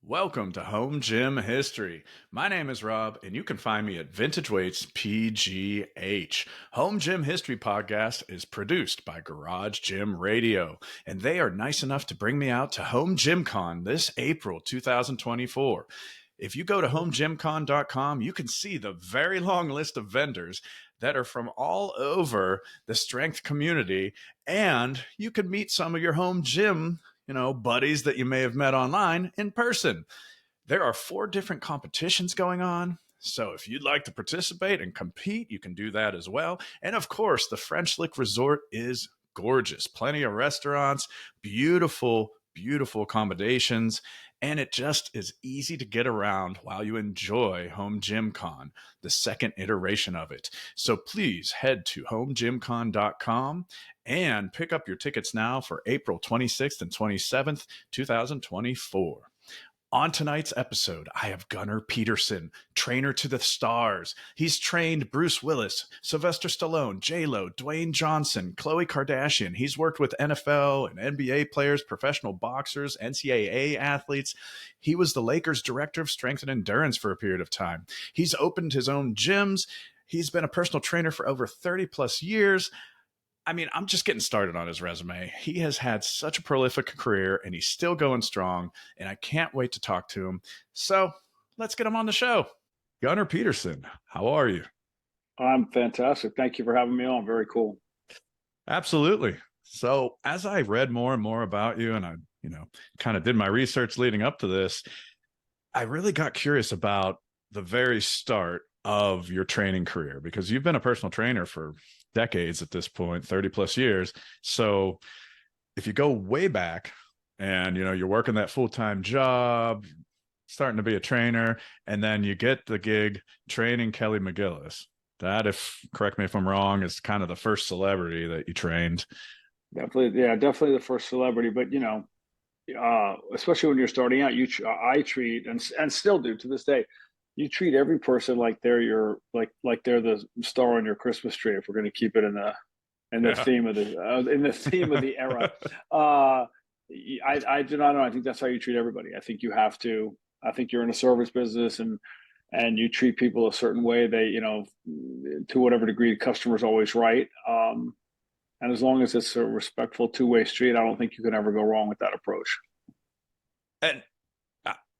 Welcome to Home Gym History. My name is Rob, and you can find me at Vintage Weights PGH. Home Gym History Podcast is produced by Garage Gym Radio, and they are nice enough to bring me out to Home Gym Con this April 2024. If you go to homegymcon.com, you can see the very long list of vendors that are from all over the strength community, and you can meet some of your home gym buddies that you may have met online in person. There are 4 different competitions going on. So if you'd like to participate and compete, you can do that as well. And of course, the French Lick Resort is gorgeous. Plenty of restaurants, beautiful, beautiful accommodations, and it just is easy to get around while you enjoy Home Gym Con, the second iteration of it. So please head to homegymcon.com and pick up your tickets now for April 26th and 27th, 2024. On tonight's episode, I have Gunnar Peterson, trainer to the stars. He's trained Bruce Willis, Sylvester Stallone, J-Lo, Dwayne Johnson, Khloe Kardashian. He's worked with NFL and NBA players, professional boxers, NCAA athletes. He was the Lakers' director of strength and endurance for a period of time. He's opened his own gyms. He's been a personal trainer for over 30 plus years. I mean, I'm just getting started on his resume. He has had such a prolific career and he's still going strong, and I can't wait to talk to him. So let's get him on the show. Gunnar Peterson, how are you? I'm fantastic. Thank you for having me on. Very cool. Absolutely. So as I read more and more about you and I, kind of did my research leading up to this, I really got curious about the very start of your training career, because you've been a personal trainer for decades at this point, 30 plus years. So if you go way back and, you're working that full-time job, starting to be a trainer, and then you get the gig training Kelly McGillis, that, if correct me if I'm wrong, is kind of the first celebrity that you trained. Definitely. Yeah, definitely the first celebrity, but especially when you're starting out, I treat and still do to this day, you treat every person like they're like they're the star on your Christmas tree. If we're going to keep it in the theme of the era, I do not know. I think that's how you treat everybody. I think you have to. I think you're in a service business and you treat people a certain way. They, to whatever degree, the customer's always right. And as long as it's a respectful two-way street, I don't think you can ever go wrong with that approach. And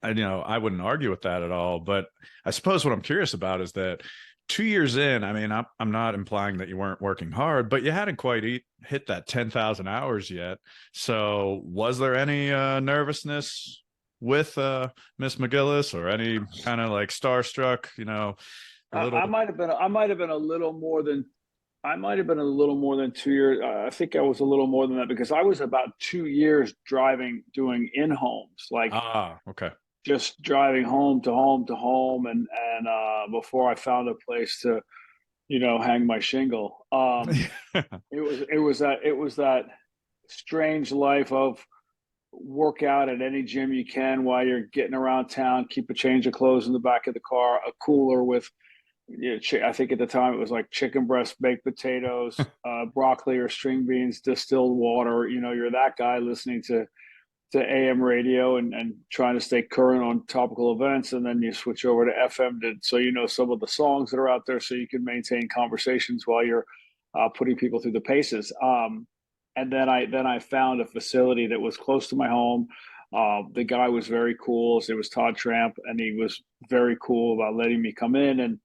I wouldn't argue with that at all. But I suppose what I'm curious about is that 2 years in, I mean, I'm not implying that you weren't working hard, but you hadn't quite hit that 10,000 hours yet. So was there any nervousness with Miss McGillis, or any kind of like starstruck, I might have been a little more than 2 years. I think I was a little more than that because I was about 2 years doing in homes, like okay, just driving home to home to home, and before I found a place to, hang my shingle. It was that strange life of work out at any gym you can while you're getting around town, keep a change of clothes in the back of the car, a cooler with, I think at the time it was like chicken breast, baked potatoes, broccoli or string beans, distilled water. You're that guy listening to AM radio and trying to stay current on topical events, and then you switch over to FM so some of the songs that are out there, so you can maintain conversations while you're putting people through the paces. And then I found a facility that was close to my home. The guy was very cool. It was Todd Tramp, and he was very cool about letting me come in, and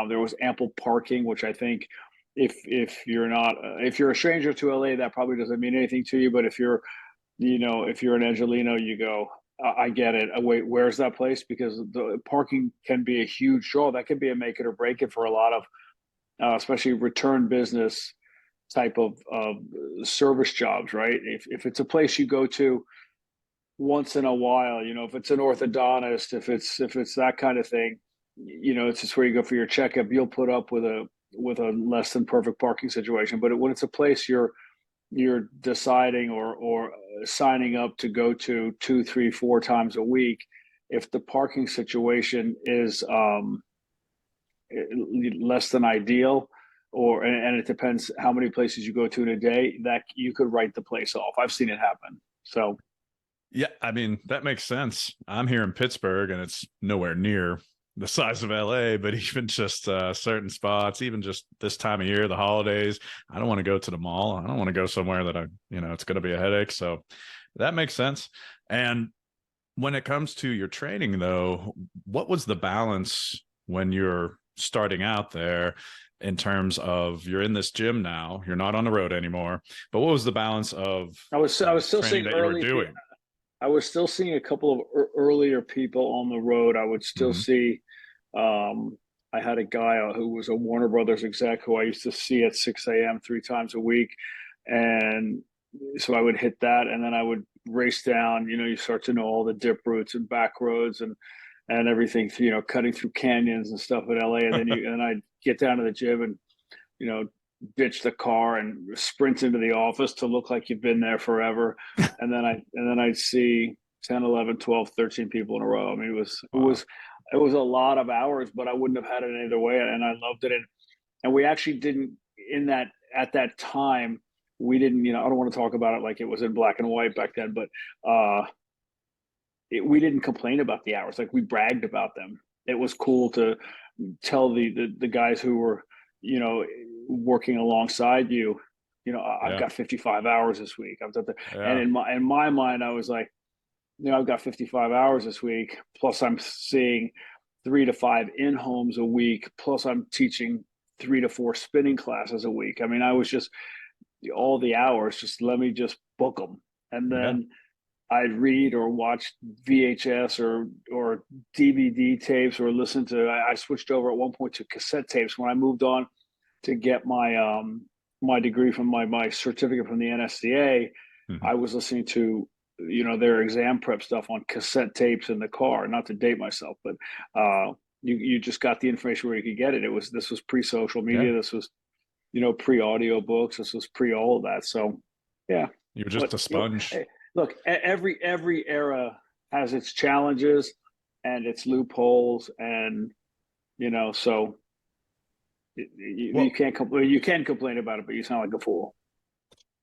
there was ample parking, which I think if you're a stranger to LA, that probably doesn't mean anything to you. But if you're an Angelino, you go, I get it. Wait, where's that place? Because the parking can be a huge draw. That could be a make it or break it for a lot of, especially return business type of service jobs, right? If it's a place you go to once in a while, if it's an orthodontist, if it's that kind of thing, it's just where you go for your checkup, you'll put up with a less than perfect parking situation. But when it's a place you're deciding or signing up to go to 2, 3, 4 times a week, if the parking situation is less than ideal, and it depends how many places you go to in a day, that you could write the place off. I've seen it happen. So Yeah, I mean, that makes sense. I'm here in Pittsburgh and it's nowhere near the size of LA, but even just certain spots, even just this time of year, the holidays, I don't want to go to the mall. I don't want to go somewhere that it's going to be a headache. So that makes sense. And when it comes to your training, though, what was the balance when you're starting out there in terms of you're in this gym now, you're not on the road anymore, but what was the balance of I was still training seeing that you were early. doing? I was still seeing a couple of earlier people on the road. I would still Hmm. see. Um, I had a guy who was a Warner Brothers exec who I used to see at 6 a.m. 3 times a week, and so I would hit that, and then I would race down. You start to know all the dip routes and back roads and everything. Cutting through canyons and stuff in LA, and then I'd get down to the gym and you know, ditch the car and sprint into the office to look like you've been there forever. And then I'd see 10, 11, 12, 13 people in a row. I mean, Wow. it was a lot of hours, but I wouldn't have had it either way. And I loved it. And we actually didn't in that at that time, we didn't, I don't want to talk about it like it was in black and white back then, but we didn't complain about the hours. Like we bragged about them. It was cool to tell the guys who were, you know, working alongside you, I've Yeah. got 55 hours this week. And Yeah. in my mind, I was like, I've got 55 hours this week. Plus, I'm seeing 3 to 5 in homes a week. Plus, I'm teaching 3 to 4 spinning classes a week. I mean, I was just all the hours. Just let me just book them, and Yeah. then I'd read or watch VHS or DVD tapes or listen to. I switched over at one point to cassette tapes when I moved on to get my degree from my certificate from the NSCA. Mhm. I was listening to their exam prep stuff on cassette tapes in the car. Not to date myself, but you just got the information where you could get it. This was pre social Yeah. media. This was pre audio books. This was pre all of that. So yeah, You're but just a sponge. hey, look, every era has its challenges and its loopholes, and so you Well, can't complain. You can complain about it, but you sound like a fool.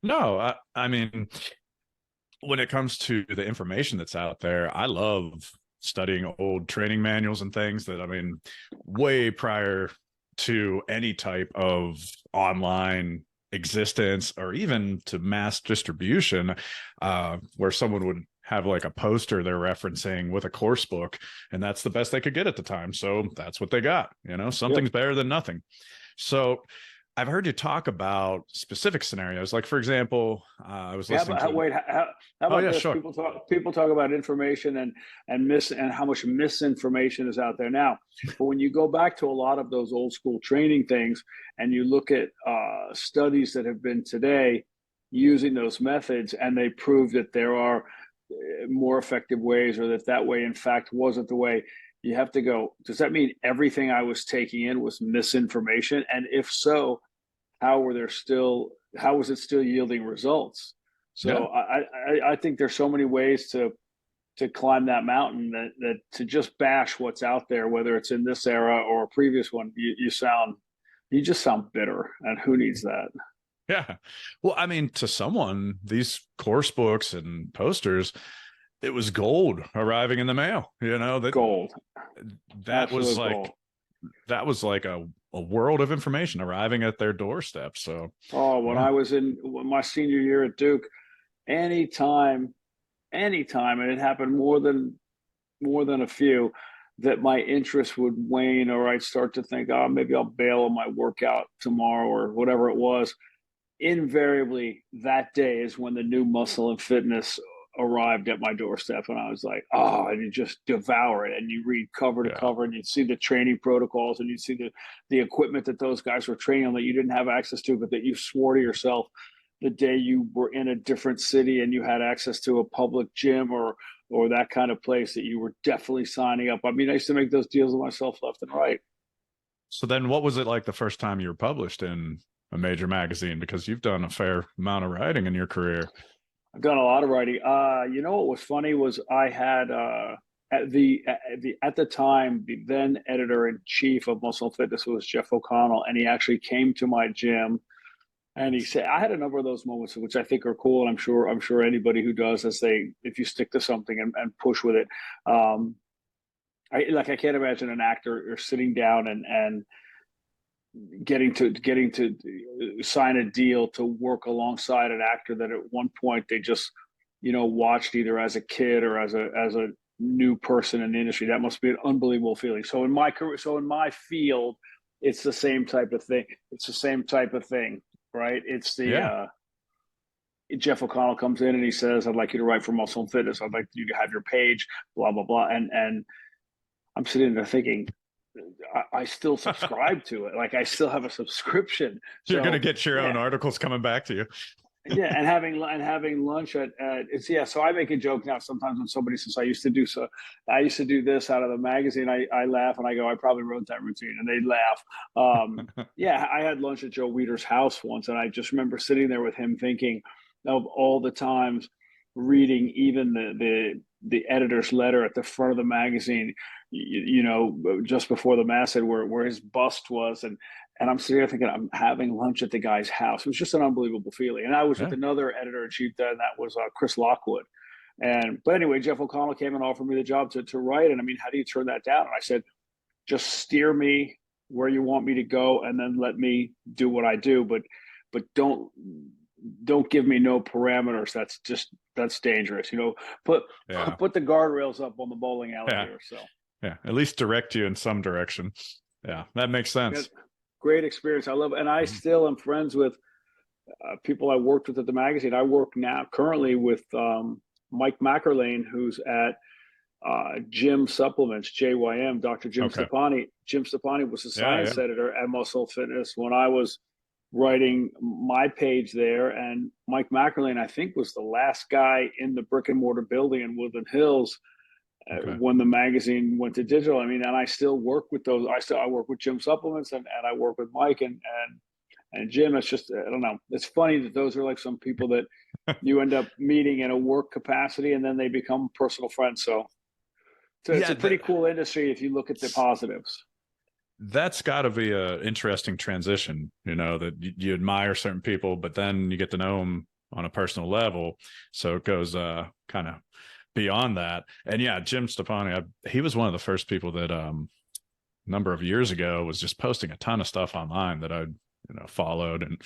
no, I mean, when it comes to the information that's out there, I love studying old training manuals and things that, I mean, way prior to any type of online existence or even to mass distribution, where someone would have like a poster they're referencing with a course book, and that's the best they could get at the time. So that's what they got. Yep. Something's better than nothing. So I've heard you talk about specific scenarios. Like, for example, I was How listening about to wait? How Oh about yeah, this? sure. People talk about information and how much misinformation is out there now. But when you go back to a lot of those old school training things and you look at studies that have been today using those methods, and they prove that there are more effective ways, or that way in fact wasn't the way. You have to go. Does that mean everything I was taking in was misinformation? And if so, how was it still yielding results? Yeah. So I think there's so many ways to climb that mountain that to just bash what's out there, whether it's in this era or a previous one, you just sound bitter, and who needs that? Yeah. Well, I mean, to someone, these course books and posters, it was gold arriving in the mail. Gold, That was absolute like gold. that was like a world of information arriving at their doorstep. So Oh, when yeah. I was in my senior year at Duke, anytime, anytime, and it happened more than a few, that my interest would wane, or I'd start to think, oh, maybe I'll bail on my workout tomorrow or whatever it was. Invariably, that day is when the new Muscle and Fitness arrived at my doorstep, and I was like, oh, and you just devour it, and you read cover to Yeah. cover, and you'd see the training protocols, and you'd see the equipment that those guys were training on that you didn't have access to, but that you swore to yourself the day you were in a different city and you had access to a public gym or that kind of place, that you were definitely signing up. I mean, I used to make those deals with myself left and right. So then what was it like the first time you were published in a major magazine? Because you've done a fair amount of writing in your career. I've done a lot of writing. What was funny was I had at the time the then editor in chief of Muscle Fitness was Jeff O'Connell, and he actually came to my gym And he said, I had a number of those moments, which I think are cool, and I'm sure anybody who does, if you stick to something and push with it, I can't imagine an actor or sitting down and getting to sign a deal to work alongside an actor that at one point they just watched either as a kid or as a new person in the industry. That must be an unbelievable feeling. So in my career, so in my field, it's the same type of thing. It's the same type of thing, right? It's the Yeah. Jeff O'Connell comes in and he says, "I'd like you to write for Muscle and Fitness. I'd like you to have your page, blah blah blah." And I'm sitting there thinking, I still subscribe to it. Like I still have a subscription. You're going to So get your own yeah, articles coming back to you. yeah, and having lunch at it's yeah. So I make a joke now sometimes when somebody says I used to do this out of the magazine. I laugh and I go, I probably wrote that routine, and they laugh. Yeah, I had lunch at Joe Weider's house once, and I just remember sitting there with him thinking of all the times reading even the editor's letter at the front of the magazine, just before the masthead where his bust was, and I'm sitting there thinking, I'm having lunch at the guy's house. It was just an unbelievable feeling. And I was with Yeah. another editor in chief then, that was Chris Lockwood. But anyway, Jeff O'Connell came and offered me the job to write. And I mean, how do you turn that down? And I said, just steer me where you want me to go, and then let me do what I do. But don't give me no parameters. That's dangerous. Put Yeah. put the guardrails up on the bowling alley Yeah. here. So Yeah. At least direct you in some direction. Yeah. That makes yeah, sense. great experience. I love, and I Mhm. still am friends with people I worked with at the magazine. I work now currently with Mike McErlane, who's at Jim Supplements, JYM, Dr. Jim Okay. Stepani. Jim Stepani was the Yeah. Yeah. science editor at Muscle Fitness when I was writing my page there. And Mike McErlane, I think, was the last guy in the brick and mortar building in Woodland Hills Okay. when the magazine went to digital. I mean, and I still work with those. I work with Jim Supplements, and I work with Mike and Jim. It's just, I don't know. It's funny that those are like some people that you end up meeting in a work capacity, and then they become personal friends. So it's Yeah. a pretty cool industry if you look at the positives. That's got to be a interesting transition, that you admire certain people, but then you get to know them on a personal level. So it goes kind of beyond that. And yeah, Jim Stepani, he was one of the first people that number of years ago was just posting a ton of stuff online that I followed, and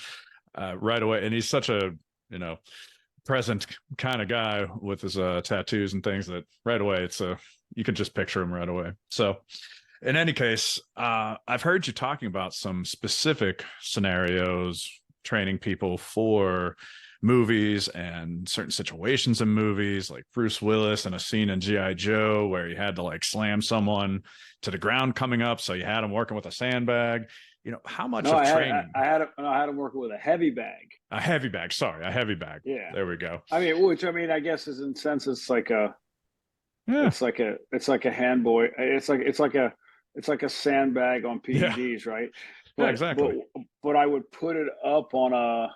right away. And he's such a you know present kind of guy with his tattoos and things that right away you can just picture him right away. So in any case, I've heard you talking about some specific scenarios, training people for movies and certain situations in movies, like Bruce Willis in a scene in G.I. Joe where he had to like slam someone to the ground coming up. So you had him working with a sandbag. How much No, of I had training? I had him working with a heavy bag. A heavy bag. Sorry, a heavy bag. Yeah, There we go. which I guess is in sense Yeah. it's like a hand boy. It's like a sandbag on Yeah. PEDs, right? Yeah, But but exactly. but I would put it up on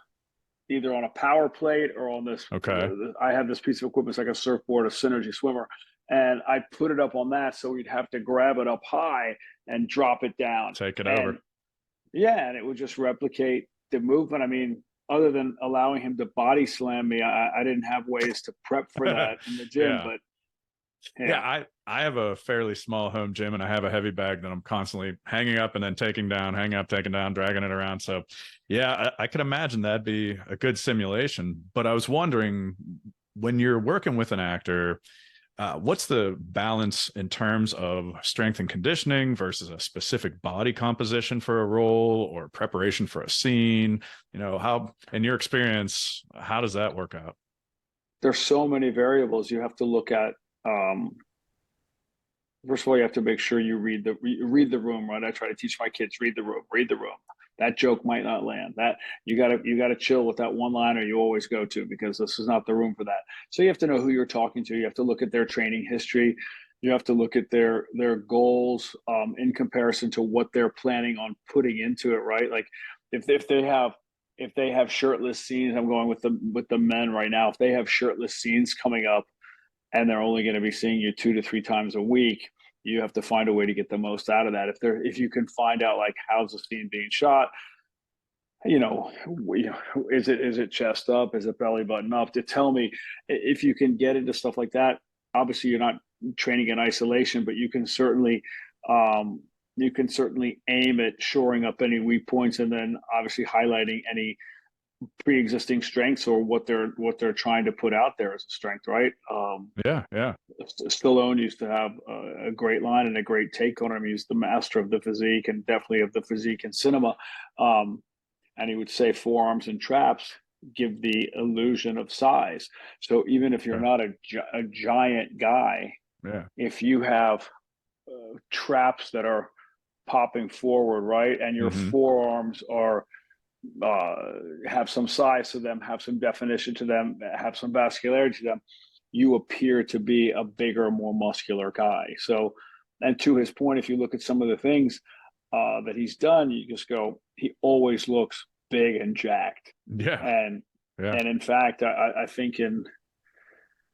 either on a power plate or on this. Okay. I have this piece of equipment, it's like a surfboard, a Synergy swimmer, and I put it up on that, so we'd have to grab it up high and drop it down, Take it and over. yeah, and it would just replicate the movement. I mean, other than allowing him to body slam me, I didn't have ways to prep for that in the gym, Yeah. but Yeah, yeah. I have a fairly small home gym, and I have a heavy bag that I'm constantly hanging up and then taking down, hanging up, taking down, dragging it around. So, yeah, I could imagine that'd be a good simulation. But I was wondering, when you're working with an actor, what's the balance in terms of strength and conditioning versus a specific body composition for a role or preparation for a scene? How, in your experience, how does that work out? There's so many variables you have to look at. Um, First of all, you have to make sure you read the room, right? I try to teach my kids, read the room, read the room. That joke might not land. That you gotta chill with that one liner you always go to, because this is not the room for that. So you have to know who you're talking to. You have to look at their training history. You have to look at their goals in comparison to what they're planning on putting into it, right? Like if they have shirtless scenes, I'm going with the men right now. If they have shirtless scenes coming up and they're only going to be seeing you 2 to 3 times a week, you have to find a way to get the most out of that. If you can find out like how's the scene being shot, is it chest up? Is it belly button up? To tell me if you can get into stuff like that. Obviously, you're not training in isolation, but um, you can certainly aim at shoring up any weak points, and then obviously highlighting any pre-existing strengths or what they're trying to put out there as a strength, right? Yeah, yeah. Stallone used to have a great line and a great take on him. He's the master of the physique and definitely of the physique in cinema. Um, and he would say forearms and traps give the illusion of size. So even if you're Okay. not a giant guy, Yeah. if you have traps that are popping forward, right, and your Hmm. forearms are uh, have some size to them, have some definition to them, have some vascularity to them, you appear to be a bigger, more muscular guy. So, and to his point, if you look at some of the things that he's done, you just go, he always looks big and jacked. Yeah. And Yeah. and in fact, I think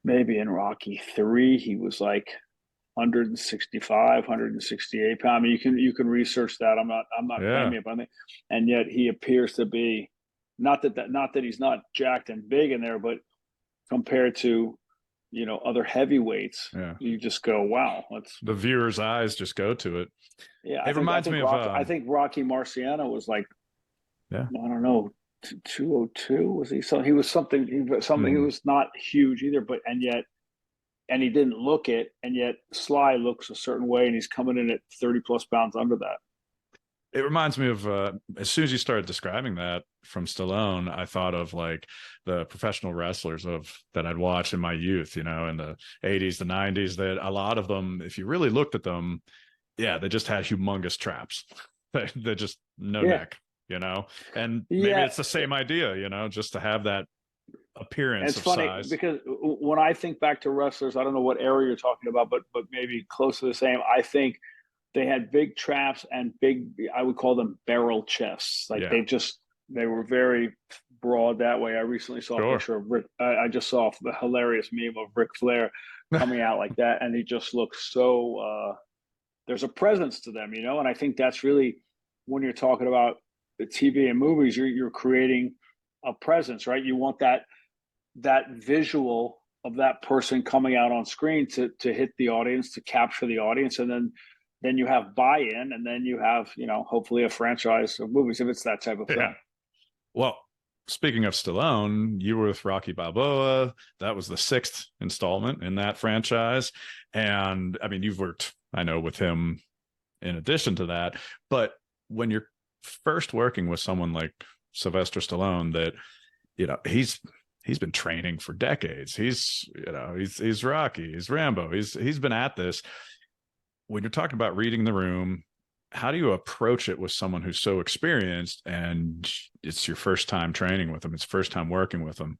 maybe in Rocky 3, he was like 165, 168 pounds. I mean, you can research that. I'm not Yeah. claiming it, but and yet he appears to be not that he's not jacked and big in there, but compared to other heavyweights, Yeah. you just go, wow, that's The viewer's eyes just go to it. yeah. I It think I reminds me think of Rocky Marciano was like, yeah. I don't know, 202 was he? So he was something. He Hmm. was not huge either, but and he didn't look it, and yet Sly looks a certain way, and he's coming in at 30 plus pounds under that. It reminds me of as soon as you started describing that from Stallone, I thought of like the professional wrestlers of that I'd watched in my youth, in the 80s, the 90s, that a lot of them, if you really looked at them, yeah, they just had humongous traps. They just no Yeah, neck. And maybe yeah. it's the same idea, just to have that And appearance it's of funny size. because when I think back to wrestlers, I don't know what era you're talking about, but maybe close to the same. I think they had big traps and big, I would call them barrel chests. Like Yeah, they were very broad that way. I recently saw a sure. picture of Rick. I just saw the hilarious meme of Ric Flair coming out like that, and he just looks so. There's a presence to them, and I think that's really when you're talking about the TV and movies, you're creating a presence, right? You want that visual of that person coming out on screen to hit the audience, to capture the audience, and then you have buy-in, and then you have hopefully a franchise of movies if it's that type of Yeah. thing. Well, speaking of Stallone, you were with Rocky Balboa. That was the sixth installment in that franchise. And I mean, you've worked, I know, with him in addition to that. But when you're first working with someone like Sylvester Stallone, that, he's been training for decades. He's Rocky, he's Rambo, he's been at this. When you're talking about reading the room, how do you approach it with someone who's so experienced and it's your first time training with them, it's first time working with them?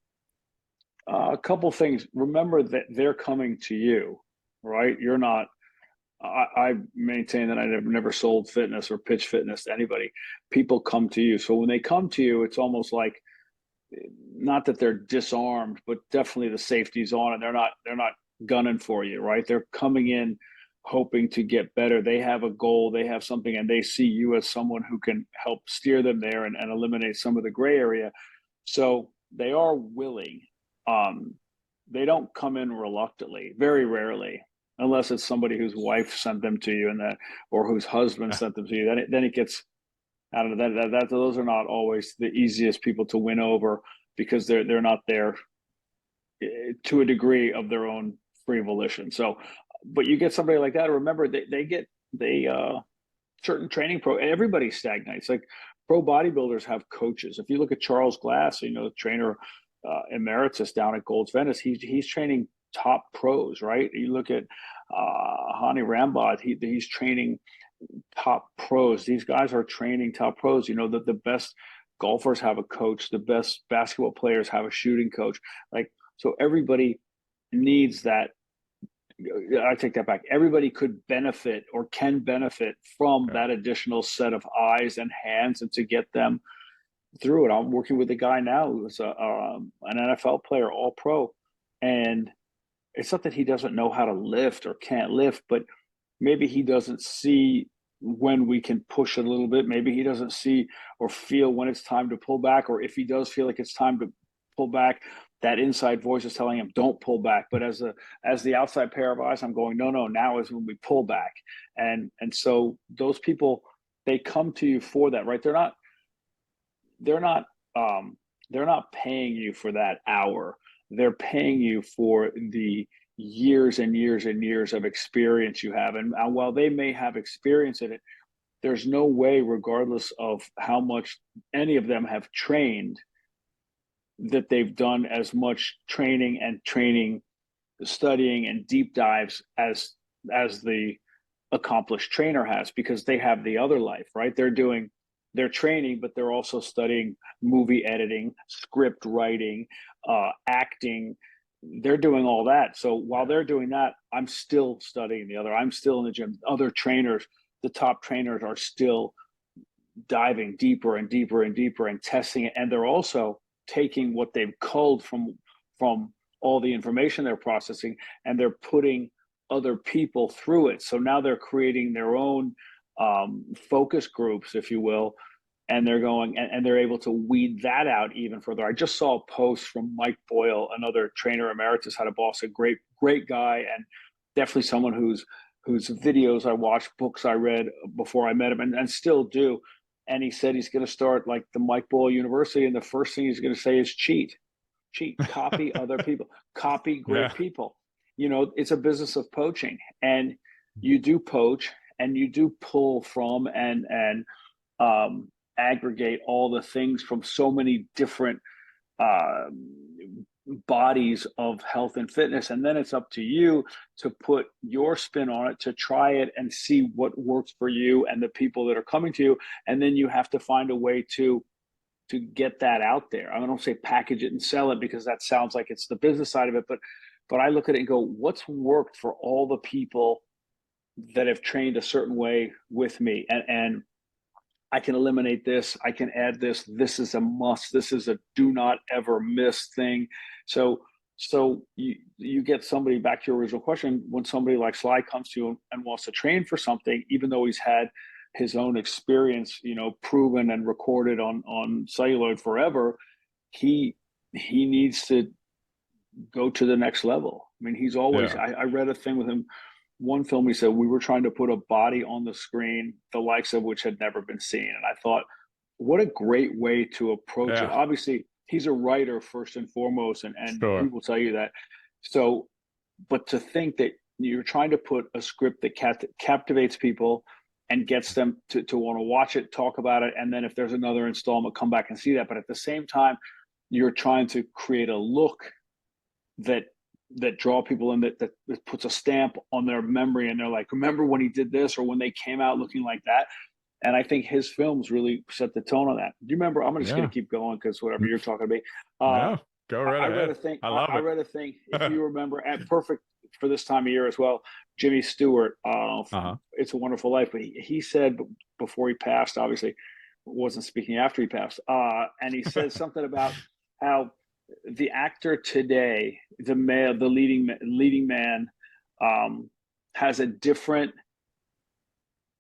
A couple things. Remember that they're coming to you, right? You're not. I maintain that I never sold fitness or pitch fitness to anybody. People come to you, so when they come to you, it's almost like not that they're disarmed, but definitely the safety's on, and they're not gunning for you, right? They're coming in hoping to get better. They have a goal, they have something, and they see you as someone who can help steer them there and eliminate some of the gray area. So they are willing. Um, they don't come in reluctantly, very rarely, unless it's somebody whose wife sent them to you, and that, or whose husband sent them to you. Then it gets, I don't know, that those are not always the easiest people to win over because they're not there to a degree of their own free volition. So, but you get somebody like that. Remember, they get they certain training everybody stagnates. Like pro bodybuilders have coaches. If you look at Charles Glass, the trainer emeritus down at Gold's Venice, he's training top pros, right? You look at Hani Rambod, he's training top pros. These guys are training top pros. The best golfers have a coach. The best basketball players have a shooting coach. Like, so everybody needs that. I take that back. Everybody could benefit or can benefit from Yeah. that additional set of eyes and hands, and to get them through it. I'm working with a guy now who's an NFL player, all pro, and it's not that he doesn't know how to lift or can't lift, but maybe he doesn't see when we can push it a little bit. Maybe he doesn't see or feel when it's time to pull back, or if he does feel like it's time to pull back, that inside voice is telling him don't pull back. But as the outside pair of eyes, I'm going, no, no, now is when we pull back. And so those people, they come to you for that, right? They're not um they're not paying you for that hour. They're paying you for the years and years and years of experience you have. And while they may have experience in it, there's no way, regardless of how much any of them have trained, that they've done as much training, studying, and deep dives as the accomplished trainer has, because they have the other life, right? They're training, but they're also studying movie editing, script writing, acting. They're doing all that. So while they're doing that, I'm still studying the other. I'm still in the gym. Other trainers, the top trainers, are still diving deeper and deeper and deeper and testing it. And they're also taking what they've culled from all the information they're processing, and they're putting other people through it. So now they're creating their own focus groups, if you will, and they're going and they're able to weed that out even further. I just saw a post from Mike Boyle, another trainer emeritus, how to boss, a great guy, and definitely someone whose videos I watched, books I read before I met him, and still do. And he said he's going to start like the Mike Boyle University, and the first thing he's going to say is cheat, copy other people, copy Yeah. great people. It's a business of poaching, and you do poach and you do pull from and aggregate all the things from so many different uh, bodies of health and fitness. And then it's up to you to put your spin on it, to try it and see what works for you and the people that are coming to you. And then you have to find a way to get that out there. I don't say package it and sell it, because that sounds like it's the business side of it, but I look at it and go, what's worked for all the people that have trained a certain way with me, and I can eliminate this, I can add this. This is a must. This is a do not ever miss thing. So you get somebody, back to your original question, when somebody like Sly comes to you and wants to train for something, even though he's had his own experience, proven and recorded on celluloid forever, he needs to go to the next level. I mean, he's always. Yeah. I read a thing with him. One film, he said, we were trying to put a body on the screen, the likes of which had never been seen. And I thought, what a great way to approach it. Yeah. Obviously, he's a writer first and foremost, and he Sure. will tell you that. So, but to think that you're trying to put a script that captivates people and gets them to want to watch it, talk about it, and then if there's another installment, come back and see that. But at the same time, you're trying to create a look that draw people in, that puts a stamp on their memory, and they're like, remember when he did this, or when they came out looking like that. And I think his films really set the tone on that. Do you remember? I'm just going Yeah. to keep going because whatever you're talking about. No, go right I read ahead. a thing. I love I read a thing. If you remember, at perfect for this time of year as well, Jimmy Stewart. Uh-huh. It's a Wonderful Life. But he said before he passed, obviously, wasn't speaking after he passed. And he said something about how the actor today, the leading man, has a different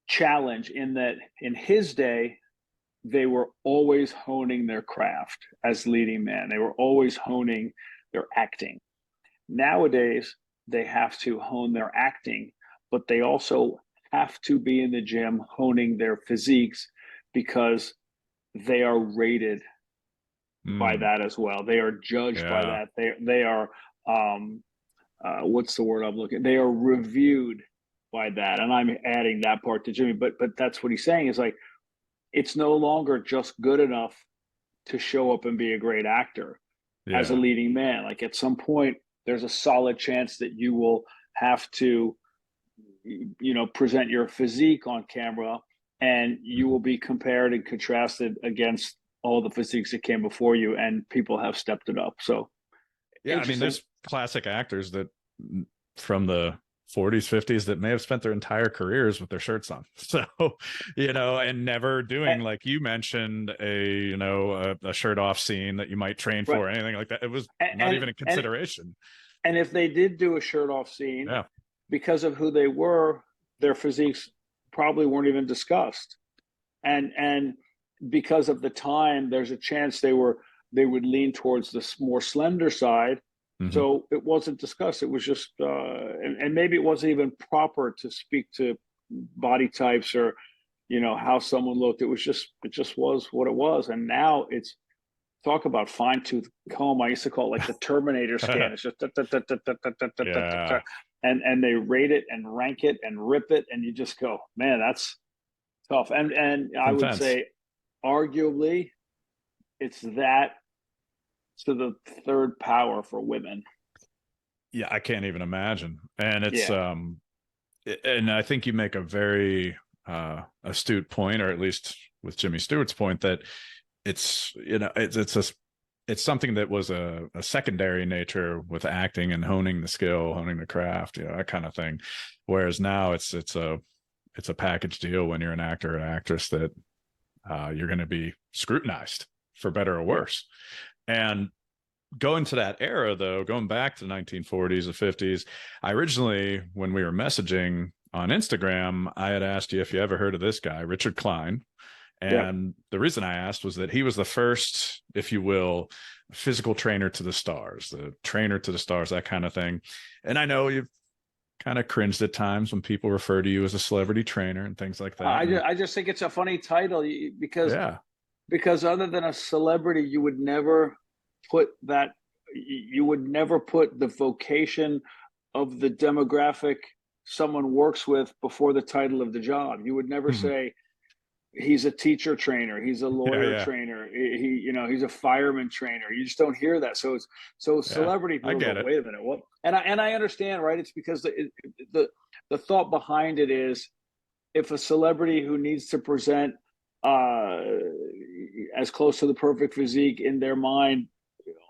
challenge, in that in his day they were always honing their craft as leading man. They were always honing their acting. Nowadays they have to hone their acting, but they also have to be in the gym honing their physiques, because they are rated by Mm, that as well. They are judged by yeah. that. They are what's the word I'm looking? They are reviewed by that, and I'm adding that part to Jimmy. But that's what he's saying, is like, it's no longer just good enough to show up and be a great actor as a Yeah. leading man. Like, at some point, there's a solid chance that you will have to, present your physique on camera, and you will be compared and contrasted against all the physiques that came before you, and people have stepped it up. So Yeah. I mean, interesting. there's classic actors that from the 40s, 50s that may have spent their entire careers with their shirts on. So, and never doing, And, like you mentioned, a shirt off scene that you might train right. for, or anything like that. It was not And, even a and, consideration. and if they did do a shirt off scene, Yeah. because of who they were, their physiques probably weren't even discussed. And because of the time, there's a chance they would lean towards the more slender side. Hmm. So it wasn't discussed. It was just, and maybe it wasn't even proper to speak to body types or, how someone looked. It just was what it was. And now it's, talk about fine tooth comb. I used to call it like the Terminator scan. It's just Yeah. and they rate it and rank it and rip it, and you just go, man, that's tough. And It's I would intense. say, arguably, it's that to the third power for women. Yeah, I can't even imagine. And it's Yeah, and I think you make a very astute point, or at least with Jimmy Stewart's point, that it's it's something that was a secondary nature with acting and honing the skill, honing the craft, that kind of thing. Whereas now it's a package deal when you're an actor or actress that you're going to be scrutinized for better or yeah, worse. And going to that era, though, going back to the 1940s or 50s, I originally, when we were messaging on Instagram, I had asked you if you ever heard of this guy, Richard Klein. yeah. And the reason I asked was that he was the first, if you will, physical trainer to the stars, the trainer to the stars, that kind of thing. And I know you've kind of cringed at times when people refer to you as a celebrity trainer and things like that. And I just think it's a funny title because yeah, other than a celebrity, you would never put that. You would never put the vocation of the demographic someone works with before the title of the job. You would never say he's a teacher trainer, he's a yeah, lawyer yeah, trainer, he's a fireman trainer. You just don't hear that. So yeah. celebrity I people get go, it. wait a minute, what? And I understand, right? It's because the thought behind it is, if a celebrity who needs to present uh, as close to the perfect physique in their mind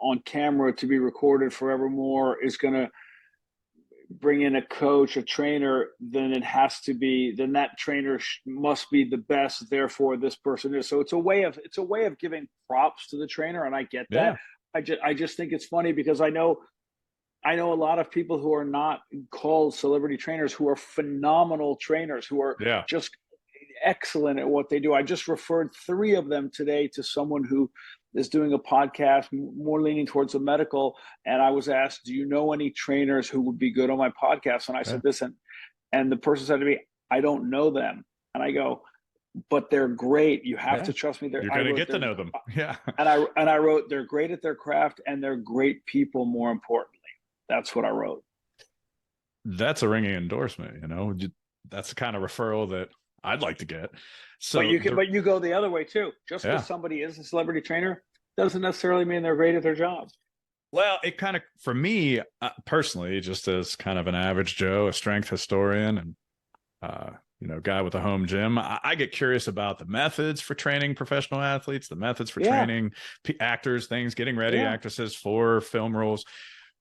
on camera to be recorded forevermore is going to bring in a coach, a trainer, then then that trainer must be the best. Therefore, this person is. So it's a way of giving props to the trainer, and I get that. Yeah, I just think it's funny because I know a lot of people who are not called celebrity trainers who are phenomenal trainers who are yeah. just excellent at what they do. I just referred three of them today to someone who is doing a podcast more leaning towards the medical. And I was asked, do you know any trainers who would be good on my podcast? And I Yeah. said this, and the person said to me, I don't know them. And I go, but they're great. You have Yeah. to trust me. You're I going to wrote get to they're know them. Yeah. and I wrote they're great at their craft and they're great people. More importantly, that's what I wrote. That's a ringing endorsement, That's the kind of referral that I'd like to get. But So you go the other way too. Just because yeah. somebody is a celebrity trainer doesn't necessarily mean they're great at their job. Well, it kind of, for me personally, just as kind of an average Joe, a strength historian, and guy with a home gym, I get curious about the methods for training professional athletes, the methods for Yeah, training actors, things, getting ready yeah. actresses for film roles.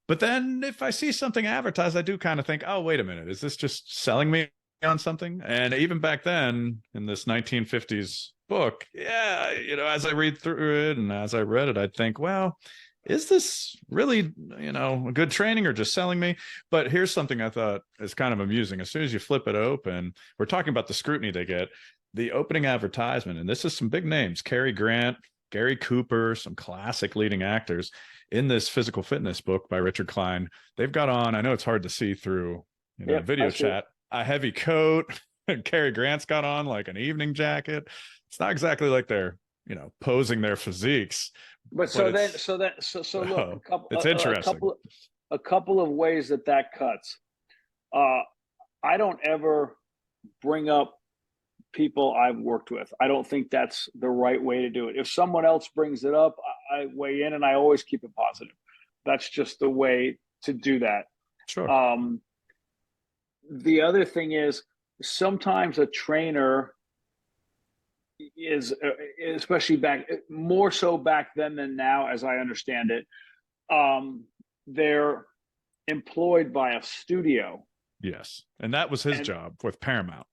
But then if I see something advertised, I do kind of think, oh, wait a minute, is this just selling me on something? And even back then in this 1950s book, yeah, as I read through it and as I read it, I'd think, well, is this really, a good training or just selling me? But here's something I thought is kind of amusing. As soon as you flip it open, we're talking about the scrutiny they get. The opening advertisement, and this is some big names: Cary Grant, Gary Cooper, some classic leading actors in this physical fitness book by Richard Klein. They've got on, I know it's hard to see through, Yep, I video see it. chat, a heavy coat. Cary Grant's got on like an evening jacket. It's not exactly like they're, posing their physiques, But but so look, oh, it's interesting. a couple of ways that cuts. Uh, I don't ever bring up people I've worked with. I don't think that's the right way to do it. If someone else brings it up, I weigh in, and I always keep it positive. That's just the way to do that. Sure. Um, the other thing is, sometimes a trainer is, especially back, more so back then than now, as I understand it, they're employed by a studio. Yes. And that was his And job with Paramount.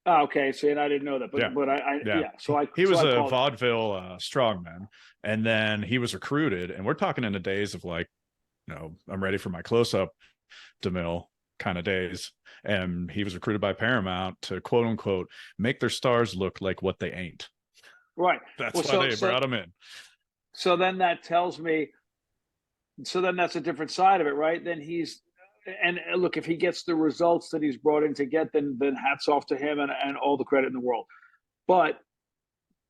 okay, so and I didn't know that, Yeah. but Yeah. yeah. He was a Called it. vaudeville strongman, and then he was recruited. And we're talking in the days of like, I'm ready for my close up, DeMille. kind of days. And he was recruited by Paramount to quote unquote make their stars look like what they ain't. Right. That's Well, why they brought him in. so then that tells me, so then that's a different side of it, right? Then he's, and look, if he gets the results that he's brought in to get, then hats off to him and all the credit in the world. But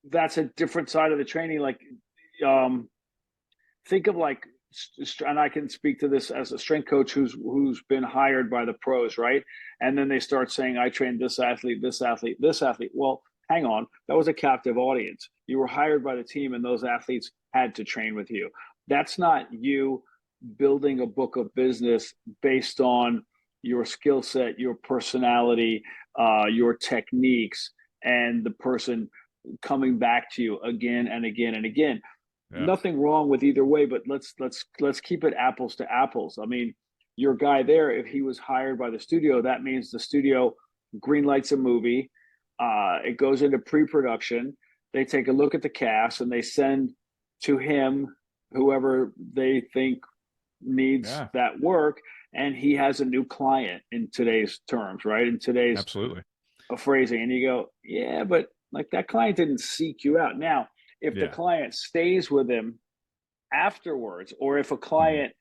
that's a different side of the training. Like, um, think of like, and I can speak to this as a strength coach who's been hired by the pros, right? And then they start saying, I trained this athlete, this athlete, this athlete. Well, hang on, that was a captive audience. You were hired by the team, and those athletes had to train with you. That's not you building a book of business based on your skill set, your personality, your techniques, and the person coming back to you again and again and again. Yeah. Nothing wrong with either way, but let's keep it apples to apples. I mean, your guy there, if he was hired by the studio, that means the studio greenlights a movie. It goes into pre-production. They take a look at the cast and they send to him whoever they think needs that work, and he has a new client in today's terms, right? In today's absolutely phrasing, and you go, yeah, but like that client didn't seek you out. Now, if the client stays with him afterwards, or if a client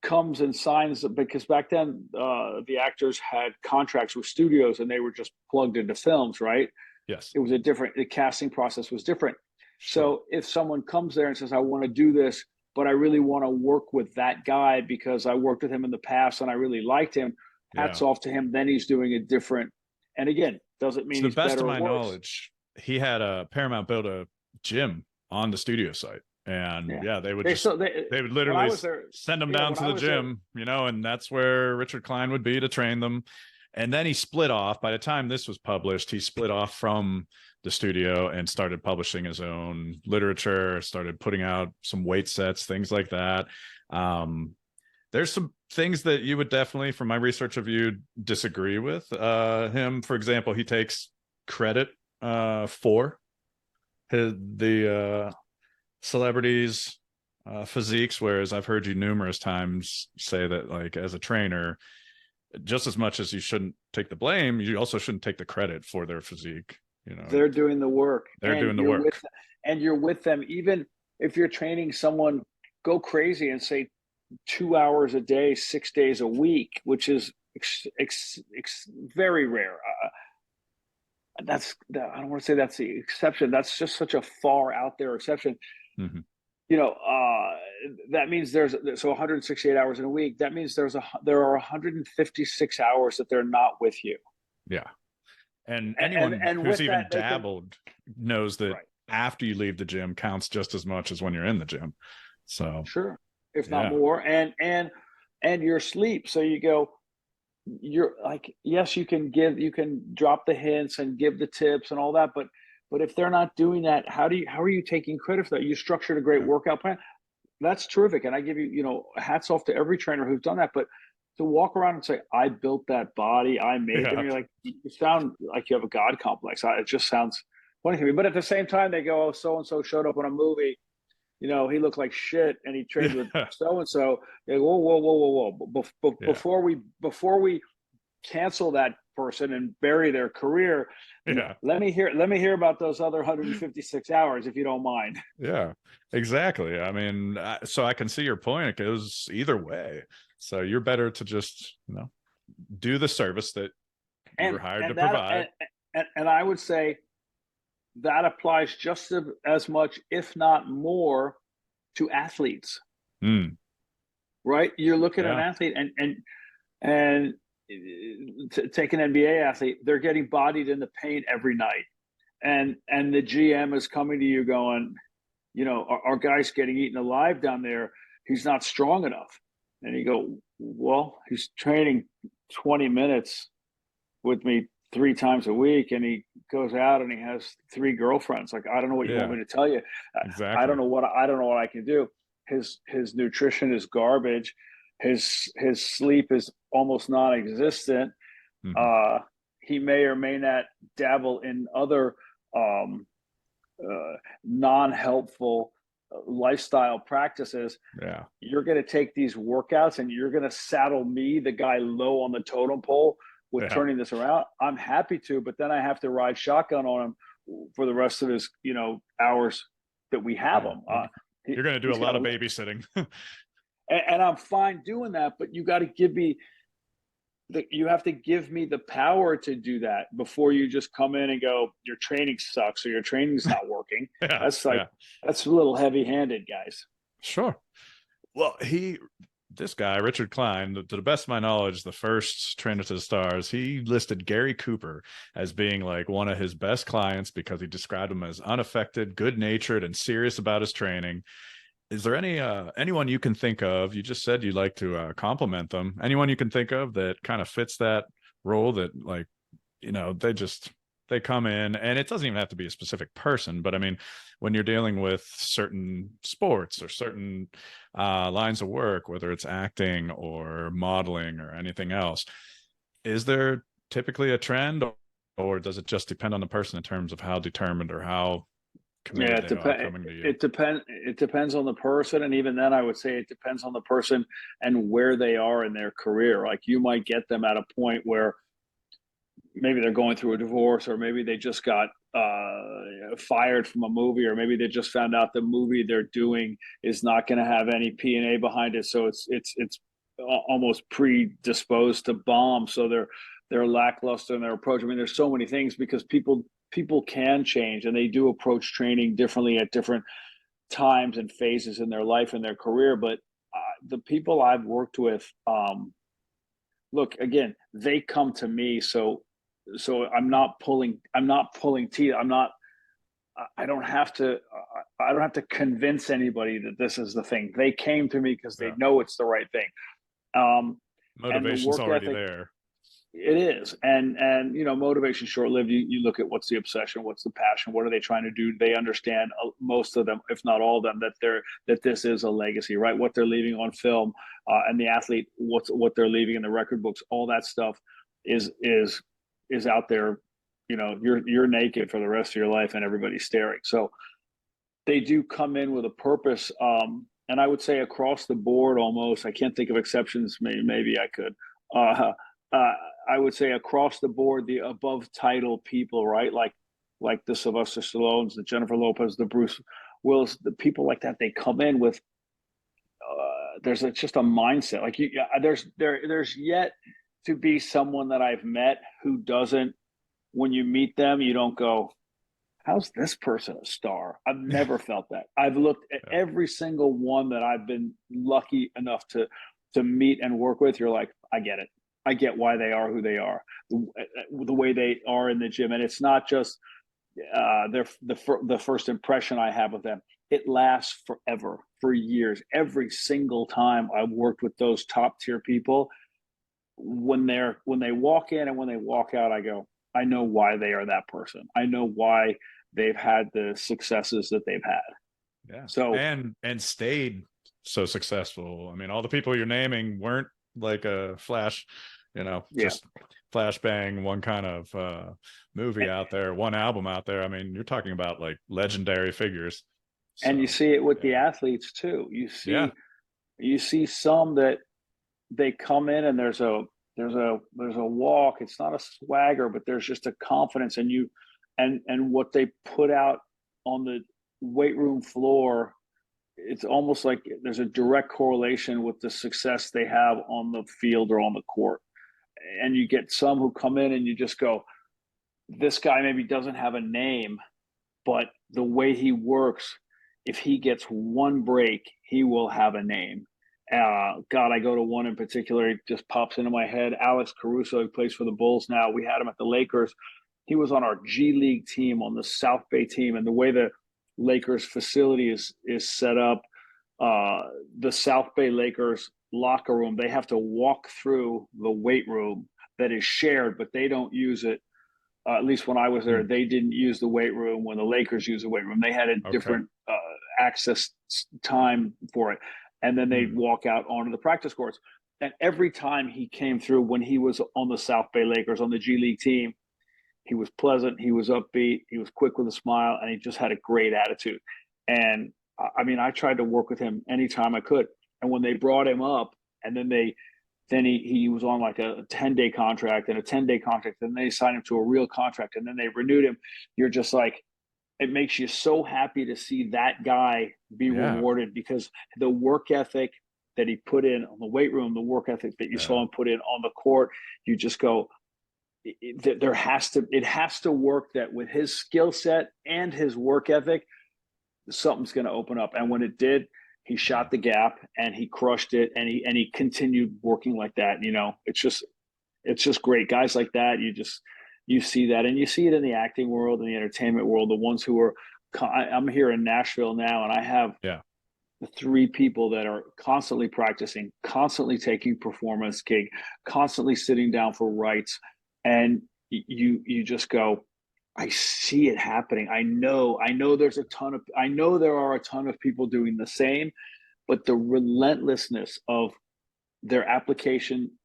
comes and signs, because back then the actors had contracts with studios and they were just plugged into films, right? Yes. It was a different, the casting process was different. Sure. So if someone comes there and says, I want to do this, but I really want to work with that guy because I worked with him in the past and I really liked him, hats off to him. Then he's doing a different, and again, doesn't mean to the he's best better of my or worse. knowledge, he had a Paramount build a gym on the studio site, and they would they would literally send them down to the gym, you know, and that's where Richard Klein would be to train them. And then he split off. By the time this was published, he split off from the studio and started publishing his own literature, started putting out some weight sets, things like that. There's some things that you would definitely, from my research of you, disagree with. Him, for example, he takes credit for the celebrities' physiques, whereas I've heard you numerous times say that, like, as a trainer, just as much as you shouldn't take the blame, you also shouldn't take the credit for their physique. You know, they're doing the work. They're doing the work. And you're with them. Even if you're training someone, go crazy and say 2 hours a day, 6 days a week, which is very rare. I don't want to say that's the exception. That's just such a far out there exception. Mm-hmm. You know, that means there's 168 hours in a week. That means there are 156 hours that they're not with you. Yeah. And anyone who's even dabbled knows that after you leave the gym counts just as much as when you're in the gym. So sure, if not more. And your sleep. So you go, you're like, yes, you can drop the hints and give the tips and all that, but if they're not doing that, how are you taking credit for that? You structured a great workout plan. That's terrific. And I give you, hats off to every trainer who's done that. But to walk around and say, I built that body, I made them, you're like, you sound like you have a God complex. It just sounds funny to me. But at the same time, they go, oh, so-and-so showed up in a movie. You know, he looked like shit and he trained with so-and-so. They go, whoa. Before we cancel that person and bury their career, let me hear about those other 156 hours, if you don't mind. Yeah, exactly. I mean, so I can see your point. It goes either way. So you're better to just, do the service that you were hired to provide. And I would say that applies just as much, if not more, to athletes. Right? You're looking at an athlete and take an NBA athlete, they're getting bodied in the paint every night. And the GM is coming to you going, our guy's getting eaten alive down there. He's not strong enough. And you go, well, he's training 20 minutes with me 3 times a week, and he goes out and he has 3 girlfriends. Like, I don't know what you want me to tell you. Exactly. I don't know what I can do. His nutrition is garbage. His sleep is almost non-existent. Mm-hmm. He may or may not dabble in other non-helpful lifestyle practices. Yeah. You're going to take these workouts and you're going to saddle me, the guy low on the totem pole, with Yeah. turning this around. I'm happy to, but then I have to ride shotgun on him for the rest of his, hours that we have Yeah. him. You're going to do a He's got lot of to, babysitting. and I'm fine doing that, but you got to give me you have to give me the power to do that before you just come in and go, your training sucks or your training's not working. Yeah. That's like, Yeah. that's a little heavy handed, guys. Sure. Well, this guy, Richard Klein, to the best of my knowledge, the first Trainer to the Stars, he listed Gary Cooper as being like one of his best clients because he described him as unaffected, good-natured, and serious about his training. Is there anyone you can think of? You just said you'd like to compliment them. Anyone you can think of that kind of fits that role, that like, they come in, and it doesn't even have to be a specific person, but I mean, when you're dealing with certain sports or certain lines of work, whether it's acting or modeling or anything else, is there typically a trend, or does it just depend on the person in terms of how determined or how Yeah, committed they are coming to you? It depends on the person, and even then, I would say it depends on the person and where they are in their career. Like, you might get them at a point where maybe they're going through a divorce, or maybe they just got fired from a movie, or maybe they just found out the movie they're doing is not going to have any P&A behind it, so it's almost predisposed to bomb. So they're lackluster in their approach. I mean, there's so many things, because people can change, and they do approach training differently at different times and phases in their life and their career. But the people I've worked with, look, again, they come to me, so I'm not pulling teeth. I don't have to convince anybody that this is the thing. They came to me because they Yeah. know it's the right thing. And the Motivation's work already ethic, there. it is. And motivation short lived. You look at what's the obsession, what's the passion, what are they trying to do? They understand, most of them, if not all of them, that this is a legacy, right? What they're leaving on film, and the athlete, what they're leaving in the record books, all that stuff is out there. You're naked for the rest of your life, and everybody's staring. So they do come in with a purpose. And I would say across the board, almost, I can't think of exceptions. Maybe I could. Uh, I would say across the board, the above title people, right? Like the Sylvester Stallones, the Jennifer Lopez, the Bruce Willis, the people like that. They come in with just a mindset. Like, there's yet to be someone that I've met who doesn't. When you meet them, you don't go, how's this person a star? I've never felt that. I've looked at Yeah. every single one that I've been lucky enough to meet and work with. You're like, I get it. I get why they are who they are, the way they are in the gym. And it's not just the first impression I have of them. It lasts forever, for years. Every single time I've worked with those top tier people, when they walk in and when they walk out, I go, I know why they are that person. I know why they've had the successes that they've had. Yeah. So And stayed so successful. I mean, all the people you're naming weren't like a flash, yeah, just flash bang, one kind of movie out there, one album out there. I mean, you're talking about like legendary figures. and you So see it with the yeah. athletes too. Yeah. You see some that they come in and there's a walk. It's not a swagger, but there's just a confidence, and what they put out on the weight room floor. It's almost like there's a direct correlation with the success they have on the field or on the court. And you get some who come in and you just go, this guy maybe doesn't have a name, but the way he works, if he gets one break, he will have a name. God, I go to one in particular. He just pops into my head. Alex Caruso, he plays for the Bulls now. We had him at the Lakers. He was on our G League team, on the South Bay team, and the way the Lakers facility is set up, the South Bay Lakers locker room, they have to walk through the weight room that is shared, but they don't use it. At least when I was there, Hmm. they didn't use the weight room when the Lakers use the weight room. They had a Okay. different access time for it. And then they'd Hmm. walk out onto the practice courts. And every time he came through, when he was on the South Bay Lakers, on the G League team, he was pleasant, he was upbeat, he was quick with a smile, and he just had a great attitude. And I mean, I tried to work with him anytime I could. And when they brought him up, and then he was on like a 10-day contract and a 10-day contract, and they signed him to a real contract, and then they renewed him. You're just like, it makes you so happy to see that guy be Yeah. rewarded, because the work ethic that he put in on the weight room, the work ethic that you Yeah. saw him put in on the court, you just go, it has to work, that with his skill set and his work ethic, something's going to open up. And when it did, he Yeah. shot the gap and he crushed it, and he continued working like that. It's just great. Guys like that, you see that, and you see it in the acting world and the entertainment world. The ones who are, I'm here in Nashville now, and I have Yeah. the three people that are constantly practicing, constantly taking performance gig, constantly sitting down for rights, and you just go, I see it happening. I know there are a ton of people doing the same, but the relentlessness of their application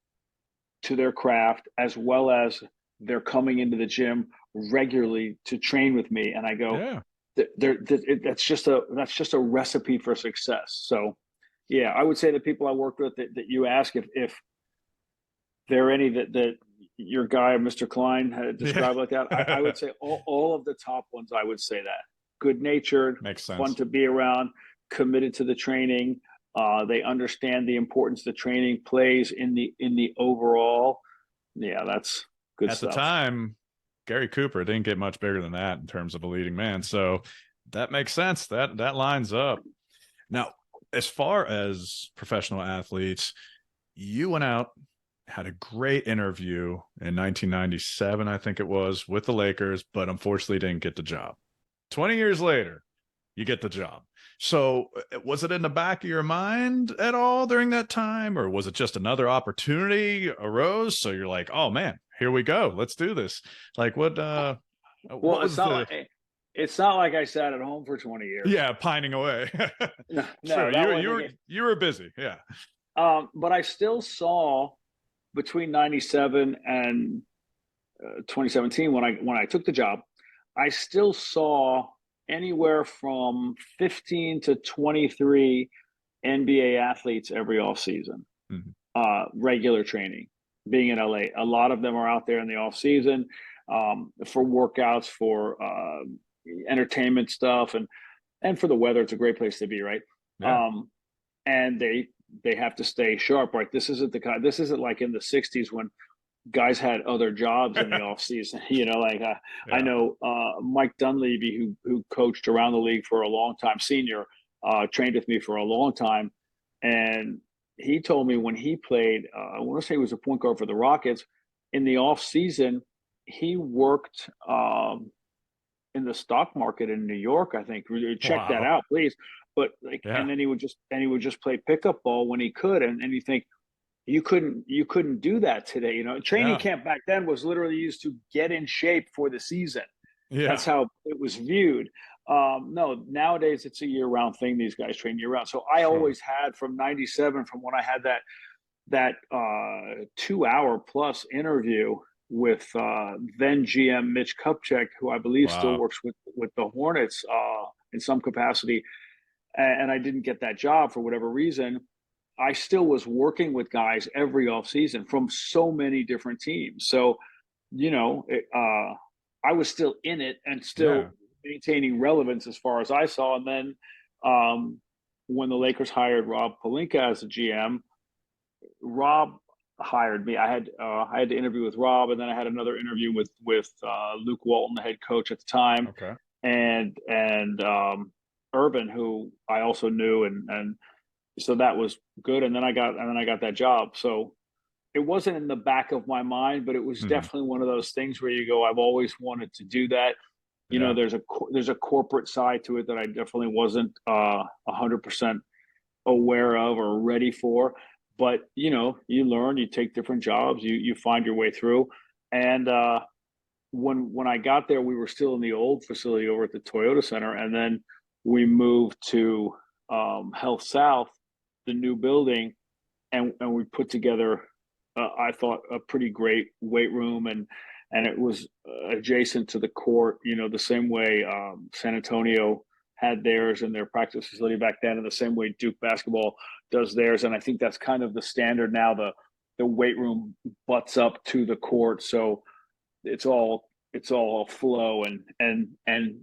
to their craft, as well as they're coming into the gym regularly to train with me, and I go, Yeah. that's just a recipe for success. So, yeah, I would say the people I worked with, that you ask if there are any that your guy, Mr. Klein, had Yeah. described like that, I would say all of the top ones. I would say that good natured, Makes fun sense. to be around, committed to the training. They understand the importance the training plays in the overall. Yeah, that's good At the stuff. time, Gary Cooper didn't get much bigger than that in terms of a leading man. So that makes sense. That lines up. Now, as far as professional athletes, you went out, had a great interview in 1997, I think it was, with the Lakers, but unfortunately didn't get the job. 20 years later, you get the job. So, was it in the back of your mind at all during that time, or was it just another opportunity arose? So you're like, oh man, here we go, let's do this. Like, what Well, was the it's not like I sat at home for 20 years. yeah pining away? No, True, no, that wasn't the case. you were busy, yeah. But I still saw, between 97 and 2017, when I took the job, I still saw anywhere from 15 to 23 NBA athletes every off season, Mhm. regular training. Being in LA, a lot of them are out there in the off season, for workouts, for entertainment stuff, and for the weather. It's a great place to be, right? Yeah. Um, and they have to stay sharp, right? This isn't like in the '60s when guys had other jobs in the off season. Like, I Yeah. know Mike Dunleavy, who coached around the league for a long time, senior, trained with me for a long time, and he told me when he played, I want to say he was a point guard for the Rockets. In the off season, he worked in the stock market in New York. I think, check that Wow. out, please. But like, Yeah. and then he would just play pickup ball when he could, and you think, you couldn't do that today. Training Yeah. camp back then was literally used to get in shape for the season. Yeah. That's how it was viewed. No, nowadays it's a year-round thing. These guys train year-round. So I Sure. always had, from '97, from when I had that 2 hour plus interview with then GM Mitch Kupchak, who I believe still Wow. works with the Hornets in some capacity, and I didn't get that job for whatever reason. I still was working with guys every offseason from so many different teams. So, I was still in it and Yeah. still maintaining relevance as far as I saw. And then, um, when the Lakers hired Rob Pelinka as a GM, Rob hired me. I had to interview with Rob, and then I had another interview with Luke Walton, the head coach at the time, Okay. and Urban, who I also knew, and so that was good. And then I got that job. So it wasn't in the back of my mind, but it was Mhm. definitely one of those things where you go, I've always wanted to do that. Yeah. There's a corporate side to it that I definitely wasn't 100% aware of or ready for. But you learn, you take different jobs, you find your way through. And when I got there, we were still in the old facility over at the Toyota Center, and then we moved to Health South, the new building, and we put together, I thought, a pretty great weight room, and it was adjacent to the court, the same way San Antonio had theirs in their practice facility back then, in the same way Duke basketball does theirs. And I think that's kind of the standard now. The weight room butts up to the court, so it's all flow, and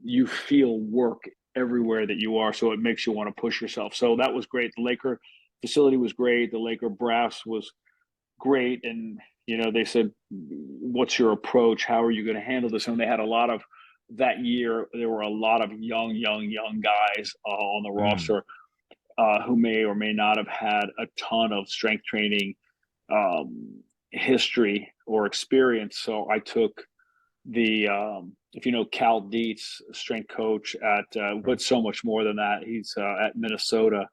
you feel work everywhere that you are, so it makes you want to push yourself. So that was great. The Laker facility was great. The Laker brass was great. And they said, what's your approach, how are you going to handle this? And they had a lot of that year, there were a lot of young guys on the Mm. roster who may or may not have had a ton of strength training history or experience. So I took the if you know Cal Dietz, strength coach at but so much more than that. He's at Minnesota,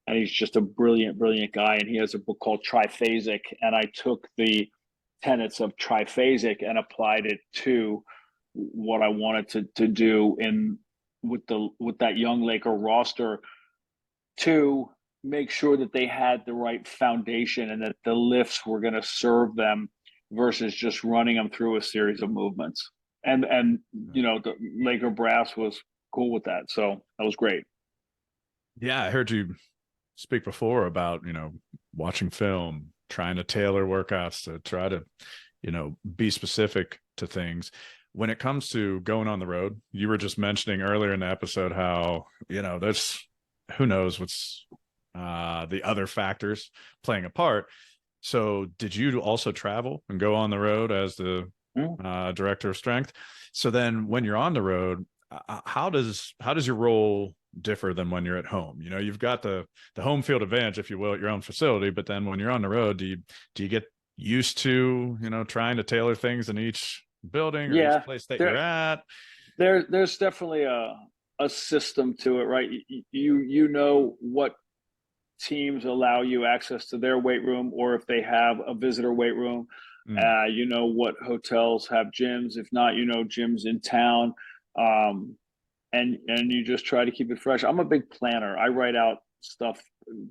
and he's just a brilliant guy. And he has a book called Triphasic, and I took the tenets of Triphasic and applied it to what I wanted to do in with that young Laker roster, to make sure that they had the right foundation and that the lifts were going to serve them versus just running them through a series of movements. And the Laker brass was cool with that, so that was great. Yeah, I heard you speak before about, watching film, trying to tailor workouts to try to, be specific to things. When it comes to going on the road, you were just mentioning earlier in the episode how, there's who knows what's the other factors playing a part. So did you also travel and go on the road as the Mm. director of strength? So then when you're on the road, how does your role differ than when you're at home? You've got the home field advantage, if you will, at your own facility, but then when you're on the road, do you get used to, trying to tailor things in each building or each Yeah, place that you're there at? there's definitely a system to it, right? You know what teams allow you access to their weight room, or if they have a visitor weight room. Mm. You know what hotels have gyms. If not, gyms in town. Um, and you just try to keep it fresh. I'm a big planner. I write out stuff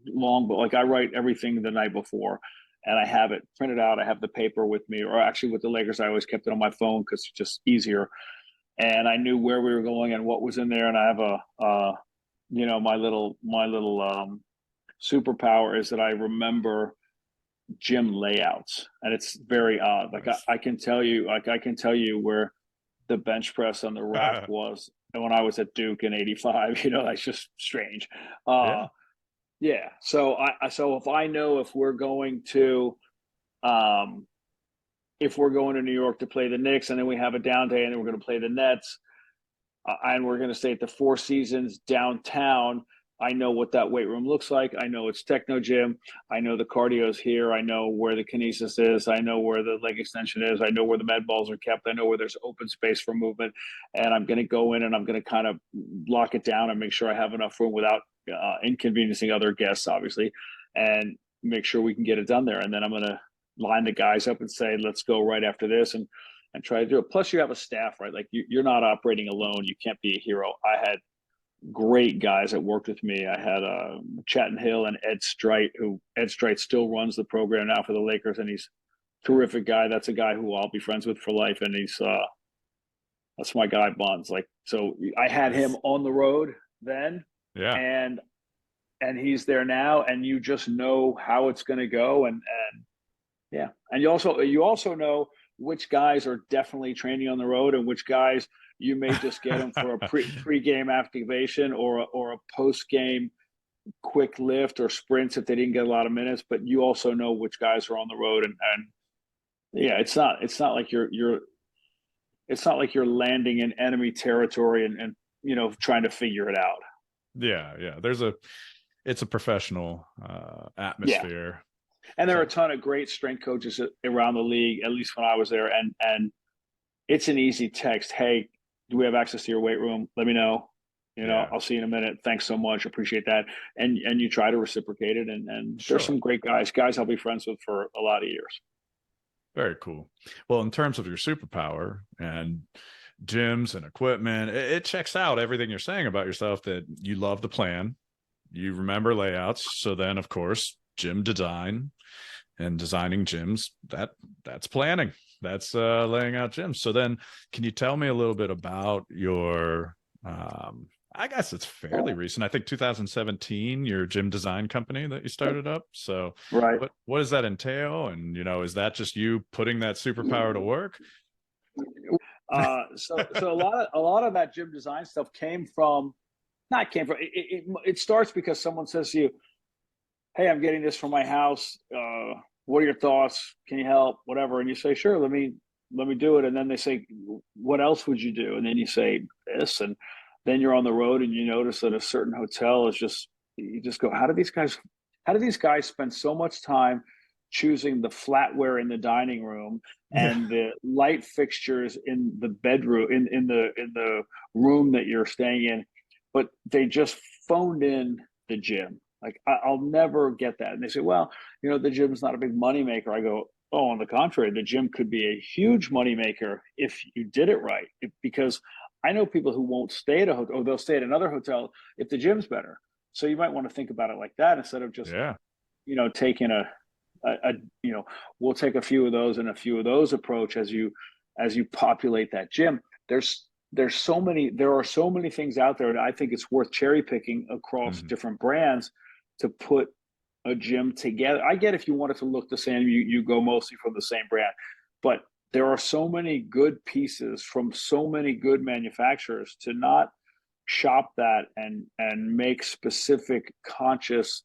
long, but like I write everything the night before, and I have it printed out. I have the paper with me, or actually with the Lakers, I always kept it on my phone because it's just easier. And I knew where we were going and what was in there. And I have my little superpower is that I remember gym layouts, and it's very odd. Like Nice. I can tell you where the bench press on the rack was when I was at Duke in '85. That's just strange. Uh, Yeah. yeah. So if I know um, if we're going to New York to play the Knicks, and then we have a down day, and then we're going to play the Nets, and we're going to stay at the Four Seasons downtown. I know what that weight room looks like. I know it's techno gym. I know the cardio's here. I know where the kinesis is. I know where the leg extension is. I know where the med balls are kept. I know where there's open space for movement. And I'm going to go in and I'm going to kind of lock it down and make sure I have enough room without inconveniencing other guests, obviously, and make sure we can get it done there. And then I'm going to line the guys up and say, let's go right after this. And try to do it. Plus, you have a staff, right? Like you're not operating alone. You can't be a hero. I had great guys that worked with me. I had Chatton Hill and Ed Strite, who Ed Strite still runs the program now for the Lakers, and he's a terrific guy. That's a guy who I'll be friends with for life, and he's that's my guy Bonds. Like, so I had him Nice. on the road then, Yeah. and he's there now, and you just know how it's going to go, and yeah, and you also know which guys are definitely training on the road and which guys you may just get them for a pre-game activation or a post-game quick lift or sprints if they didn't get a lot of minutes. But you also know which guys are on the road, and yeah, it's not like you're landing in enemy territory and trying to figure it out. Yeah. Yeah. It's a professional Yeah, atmosphere. and there are So a ton of great strength coaches around the league, at least when I was there, and it's an easy text. Hey, do we have access to your weight room? Let me know. yeah, I'll see you in a minute. Thanks so much. Appreciate that. And you try to reciprocate it. And there's sure. some great guys I'll be friends with for a lot of years. Very cool. Well, in terms of your superpower and gyms and equipment, it checks out everything you're saying about yourself, that you love the plan, you remember layouts. So then, of course, gym design and designing gyms, that's planning. That's laying out gyms. So then can you tell me a little bit about your I guess it's fairly recent. I think 2017, your gym design company that you started up. So Right. what does that entail? And is that just you putting that superpower to work? So a lot of that gym design stuff came from, not came from it starts because someone says to you, hey, I'm getting this from my house. What are your thoughts? Can you help? Whatever. And you say, sure, let me do it. And then they say, what else would you do? And then you say this, and then you're on the road and you notice that a certain hotel is just, you just go, how do these guys spend so much time choosing the flatware in the dining room Yeah. and the light fixtures in the bedroom, in the room that you're staying in, but they just phoned in the gym. Like, I'll never get that. And they say, well, the gym's not a big money maker. I go, oh, on the contrary, the gym could be a huge money maker if you did it right. Because I know people who won't stay at a hotel, or they'll stay at another hotel if the gym's better. So you might want to think about it like that instead of just, Yeah. taking a we'll take a few of those and a few of those approach as you populate that gym. There are so many things out there that I think it's worth cherry picking across Mhm. different brands to put a gym together. I get if you want it to look the same, you go mostly from the same brand, but there are so many good pieces from so many good manufacturers to not shop that and make specific conscious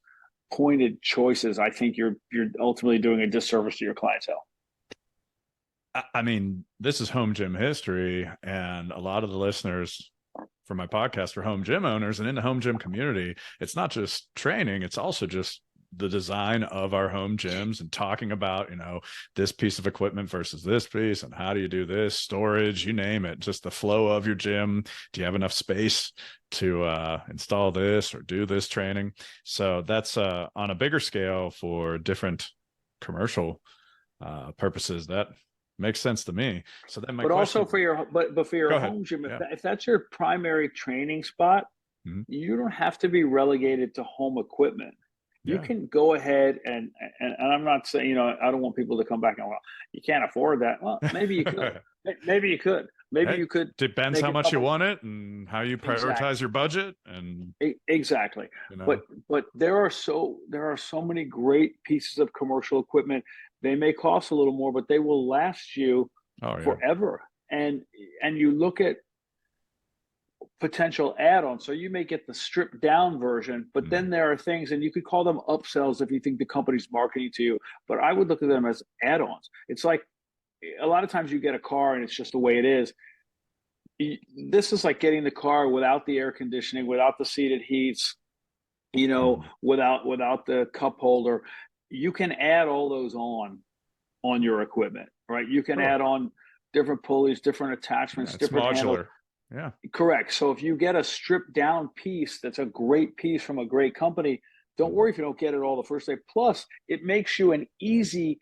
pointed choices. I think you're ultimately doing a disservice to your clientele. I mean, this is home gym history, and a lot of the listeners for my podcast are home gym owners, and in the home gym community, it's not just training, it's also just the design of our home gyms and talking about, this piece of equipment versus this piece, and how do you do this, storage, you name it, just the flow of your gym. Do you have enough space to install this or do this training? So that's on a bigger scale for different commercial purposes. That makes sense to me. So then my But also question, for your but for your go ahead. home gym, Yeah. if that's your primary training spot, Mhm. you don't have to be relegated to home equipment. You Yeah. can go ahead and I'm not saying, I don't want people to come back and, well, you can't afford that. Well, maybe you could. Maybe you could. Maybe Hey, you could depends make how a much you couple. want it and how you prioritize Exactly. your budget. And, Exactly. you know, But there are so many great pieces of commercial equipment. They may cost a little more, but they will last you oh, yeah. forever. And you look at potential add-ons. So you may get the stripped down version, but Mhm. then there are things, and you could call them upsells if you think the company's marketing to you. But I would look at them as add-ons. It's like a lot of times you get a car and it's just the way it is. This is like getting the car without the air conditioning, without the seated heats, Mhm. without the cup holder. You can add all those on your equipment, right? You can Sure. add on different pulleys, different Yeah, attachments, it's different handles. modular. Yeah. Correct. So if you get a stripped down piece that's a great piece from a great company, don't Mhm. worry if you don't get it all the first day. Plus, it makes you an easy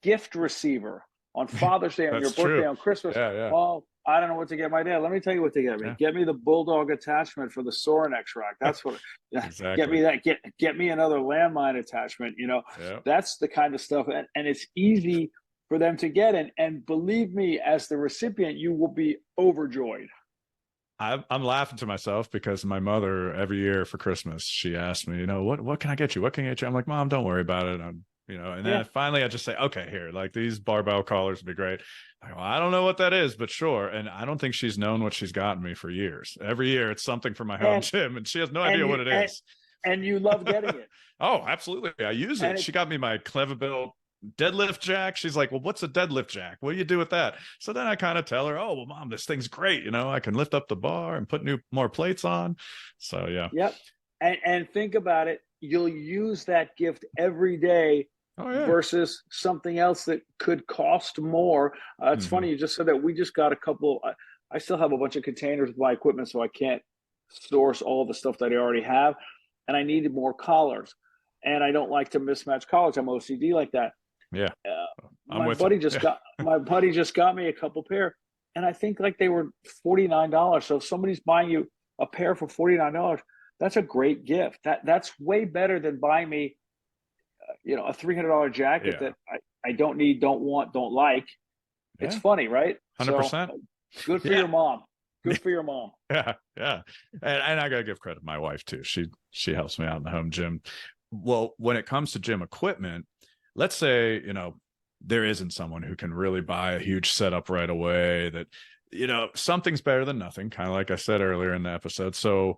gift receiver on Father's Day, on your That's birthday, true. on Christmas. Yeah. Yeah. Oh, I don't know what to get my dad. Let me tell you what to get me. Yeah. Get me the Bulldog attachment for the Sorinex rack. That's what. Get Exactly. me that. Get me another landmine attachment. Yeah. That's the kind of stuff, and it's easy for them to get. And believe me, as the recipient, you will be overjoyed. I'm laughing to myself because my mother every year for Christmas she asked me, what can I get you? What can I get you? I'm like, Mom, don't worry about it. And then Yeah. finally I just say, okay, here, like these barbell collars would be great. I don't know what that is, but sure. And I don't think she's known what she's gotten me for years. Every year it's something for my home And gym, and she has no and idea you what it and, is. and you love getting it. Oh, absolutely. I use And it. She it got me my Cleverbill deadlift jack. She's like, well, what's a deadlift jack? What do you do with that? So then I kind of tell her, oh, well, Mom, this thing's great. I can lift up the bar and put more plates on. So yeah. Yep. And think about it. You'll use that gift every day Oh yeah. versus something else that could cost more. It's Mm-hmm. funny you just said that. We just got a couple. I still have a bunch of containers with my equipment, so I can't source all the stuff that I already have. And I needed more collars. And I don't like to mismatch collars. I'm OCD like that. Yeah. Uh, I'm my with you. buddy just Yeah. got my buddy just got me a couple pair, and I think like they were $49. So if somebody's buying you a pair for $49, that's a great gift. That's way better than buying me, a $300 jacket Yeah. that I don't need, don't want, don't like. It's Yeah. funny, right? So 100%. good for Yeah. your mom. Good for your mom. Yeah, yeah. And I gotta give credit to my wife too. She helps me out in the home gym. Well, when it comes to gym equipment, let's say, there isn't someone who can really buy a huge setup right away that, something's better than nothing, kind of like I said earlier in the episode. So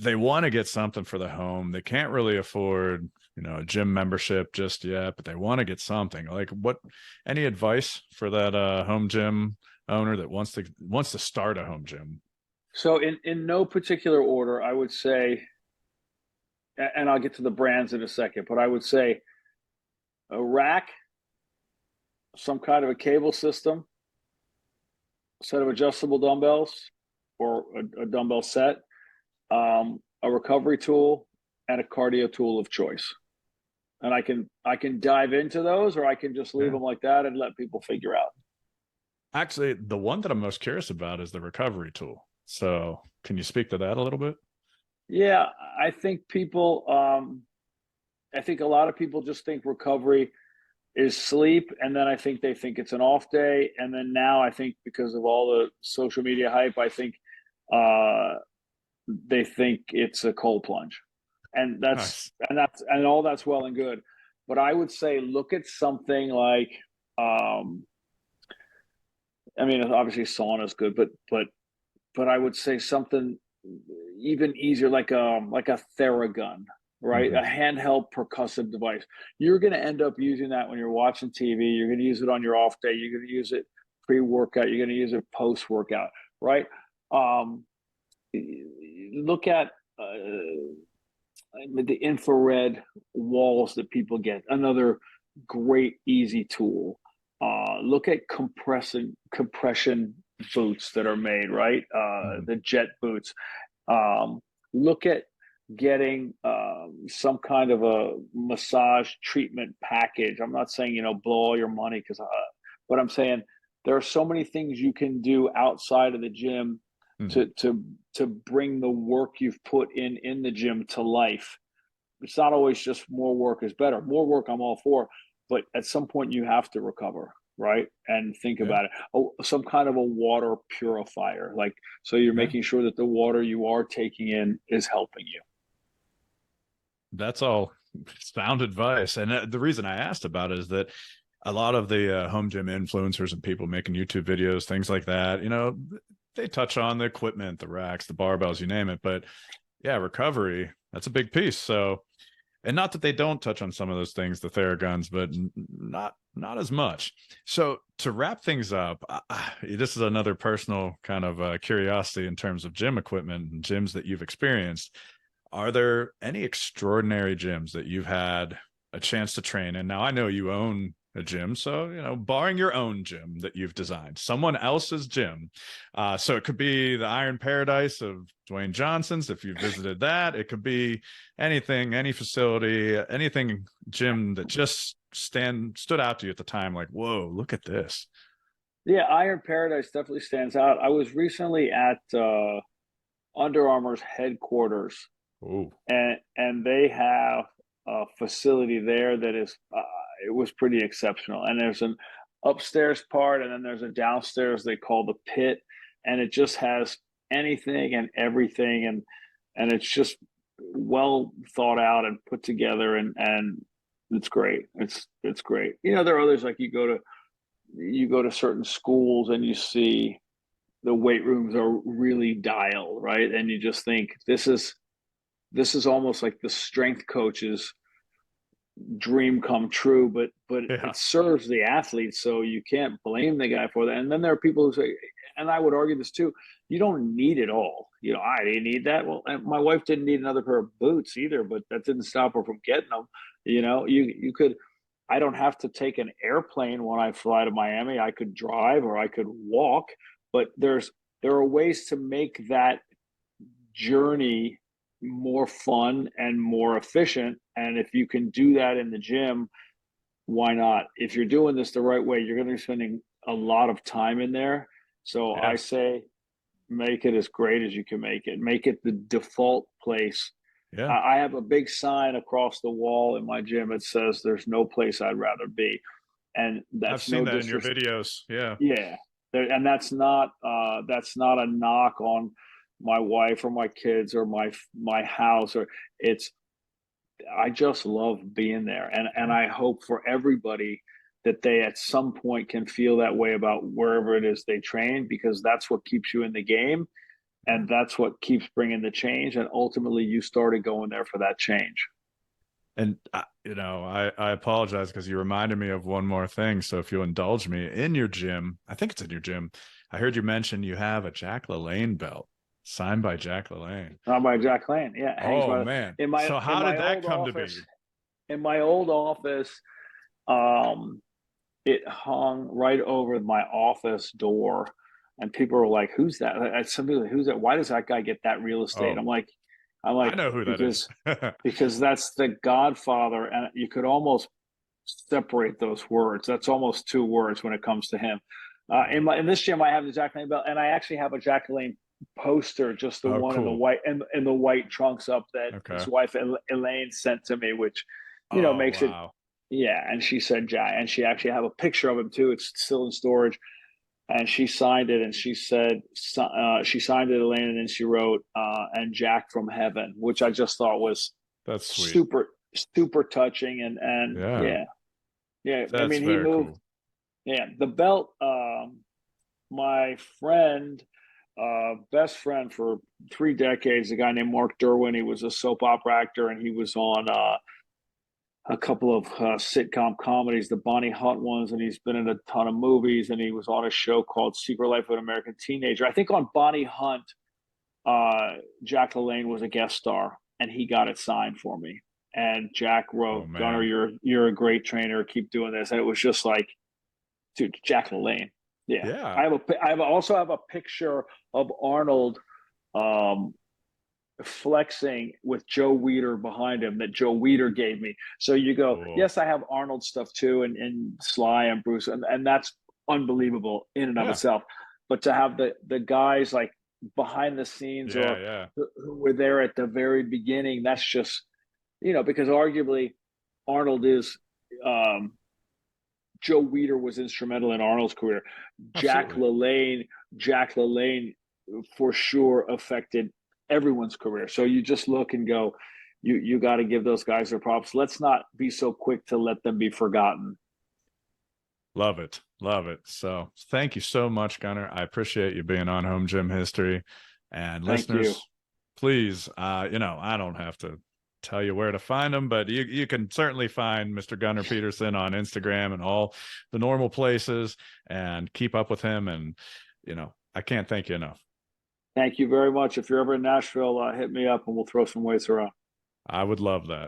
they want to get something for the home. They can't really afford, a gym membership just yet, but they want to get something. Like any advice for that home gym owner that wants to start a home gym? So in no particular order, I would say, and I'll get to the brands in a second, but I would say a rack, some kind of a cable system, a set of adjustable dumbbells, or a dumbbell set, a recovery tool, and a cardio tool of choice. And I can dive into those, or I can just leave Yeah. them like that and let people figure out. Actually, the one that I'm most curious about is the recovery tool. So, can you speak to that a little bit? Yeah, I think people. I think a lot of people just think recovery is sleep, and then I think they think it's an off day, and then now I think because of all the social media hype, I think uh, they think it's a cold plunge, and Nice. and all that's well and good, but I would say look at something like, um, I mean, obviously sauna is good, but I would say something even easier, like a Theragun, right? Mm-hmm. A handheld percussive device. You're going to end up using that when you're watching TV. You're going to use it on your off day. You're going to use it pre-workout. You're going to use it post-workout, right? Um, Look at the infrared walls that people get. Another great, easy tool. Look at compression boots that are made, right? Mm-hmm. The jet boots. Look at getting some kind of a massage treatment package. I'm not saying blow all your money but I'm saying there are so many things you can do outside of the gym Mm-hmm. to bring the work you've put in the gym to life. It's not always just more work is better. More work, I'm all for, but at some point you have to recover, right? And think Yeah. about it. Oh, some kind of a water purifier, like, so you're Yeah. making sure that the water you are taking in is helping you. That's all sound advice. And the reason I asked about it is that a lot of the home gym influencers and people making YouTube videos, things like that, they touch on the equipment, the racks, the barbells, you name it. But yeah, recovery, that's a big piece. So, and not that they don't touch on some of those things, the Theraguns, but not as much. So to wrap things up, this is another personal kind of curiosity in terms of gym equipment and gyms that you've experienced. Are there any extraordinary gyms that you've had a chance to train in? Now, I know you own a gym, so, barring your own gym that you've designed, someone else's gym. So it could be the Iron Paradise of Dwayne Johnson's, if you visited that. It could be anything, any facility, anything gym that just stood out to you at the time, like, whoa, look at this. Yeah, Iron Paradise definitely stands out. I was recently at Under Armour's headquarters, Oh, and they have a facility there that is it was pretty exceptional. And there's an upstairs part, and then there's a downstairs they call the pit, and it just has anything and everything, and it's just well thought out and put together, and it's great. It's great. There are others, like you go to certain schools and you see the weight rooms are really dialed, right? And you just think this is almost like the strength coach's dream come true, but yeah. it serves the athlete, so you can't blame the guy for that. And then there are people who say, and I would argue this too, you don't need it all. I didn't need that. Well, my wife didn't need another pair of boots either, but that didn't stop her from getting them. You could. I don't have to take an airplane when I fly to Miami. I could drive or I could walk, but there are ways to make that journey more fun and more efficient. And if you can do that in the gym, why not? If you're doing this the right way, you're going to be spending a lot of time in there. So I Yeah. say make it as great as you can make it. Make it the default place. Yeah. I have a big sign across the wall in my gym. It says, "There's no place I'd rather be," and I've that's seen no that in your disrespect. videos. Yeah. Yeah, And that's not a knock on my wife or my kids or my house, or it's I just love being there, and I hope for everybody that they at some point can feel that way about wherever it is they train, because that's what keeps you in the game, and that's what keeps bringing the change, and ultimately you started going there for that change. And I apologize because you reminded me of one more thing. So if you'll indulge me, in your gym, I think it's in your gym, I heard you mention you have a Jack LaLanne belt signed by Jack LaLanne. Not by Jack Lane. Yeah, it hangs Oh by man. in my So in how did my that old come to office. be? In my old office, um, it hung right over my office door, and people were like, "Who's that?" Somebody like, "Who's that? Why does that guy get that real estate?" Oh, I'm I like, know who that is. because that's the Godfather, and you could almost separate those words. That's almost two words when it comes to him. In this gym, I have the Jack Lane belt, and I actually have a Jack Lane poster, just the Oh, one in the cool. white and the white trunks up that his Okay. wife Elaine sent to me, which Oh, makes it. wow. Yeah, and she said Jack, and she actually have a picture of him too. It's still in storage, and she signed it, and she said she signed it, Elaine, and then she wrote and Jack from heaven, which I just thought was That's sweet. super touching, and Yeah, yeah, yeah. I that's mean, he very moved. cool. Yeah, the belt. My friend, best friend for 3 decades, a guy named Mark Derwin. He was a soap opera actor, and he was on a couple of sitcom comedies, the Bonnie Hunt ones, and he's been in a ton of movies. And he was on a show called Secret Life of an American Teenager. I think on Bonnie Hunt, Jack LaLanne was a guest star, and he got it signed for me. And Jack Oh wrote, "Gunnar, man. you're a great trainer. Keep doing this." And it was just like, dude, Jack LaLanne. Yeah, Yeah, I also have a picture of Arnold um, flexing with Joe Weider behind him that Joe Weider gave me. So you go, cool. yes, I have Arnold stuff too, and Sly and Bruce, and that's unbelievable in and of Yeah, itself. But to have the guys like behind the scenes, yeah, or yeah. who were there at the very beginning, that's just because arguably Arnold is um, Joe Weider was instrumental in Arnold's career. Jack Absolutely. LaLanne, Jack LaLanne for sure affected everyone's career. So you just look and go, you got to give those guys their props. Let's not be so quick to let them be forgotten. Love it. Love it. So thank you so much, Gunnar. I appreciate you being on Home Gym History. And Thank you. listeners, please, I don't have to tell you where to find him, but you can certainly find Mr. Gunnar Peterson on Instagram and all the normal places, and keep up with him. And, I can't thank you enough. Thank you very much. If you're ever in Nashville, hit me up and we'll throw some weights around. I would love that.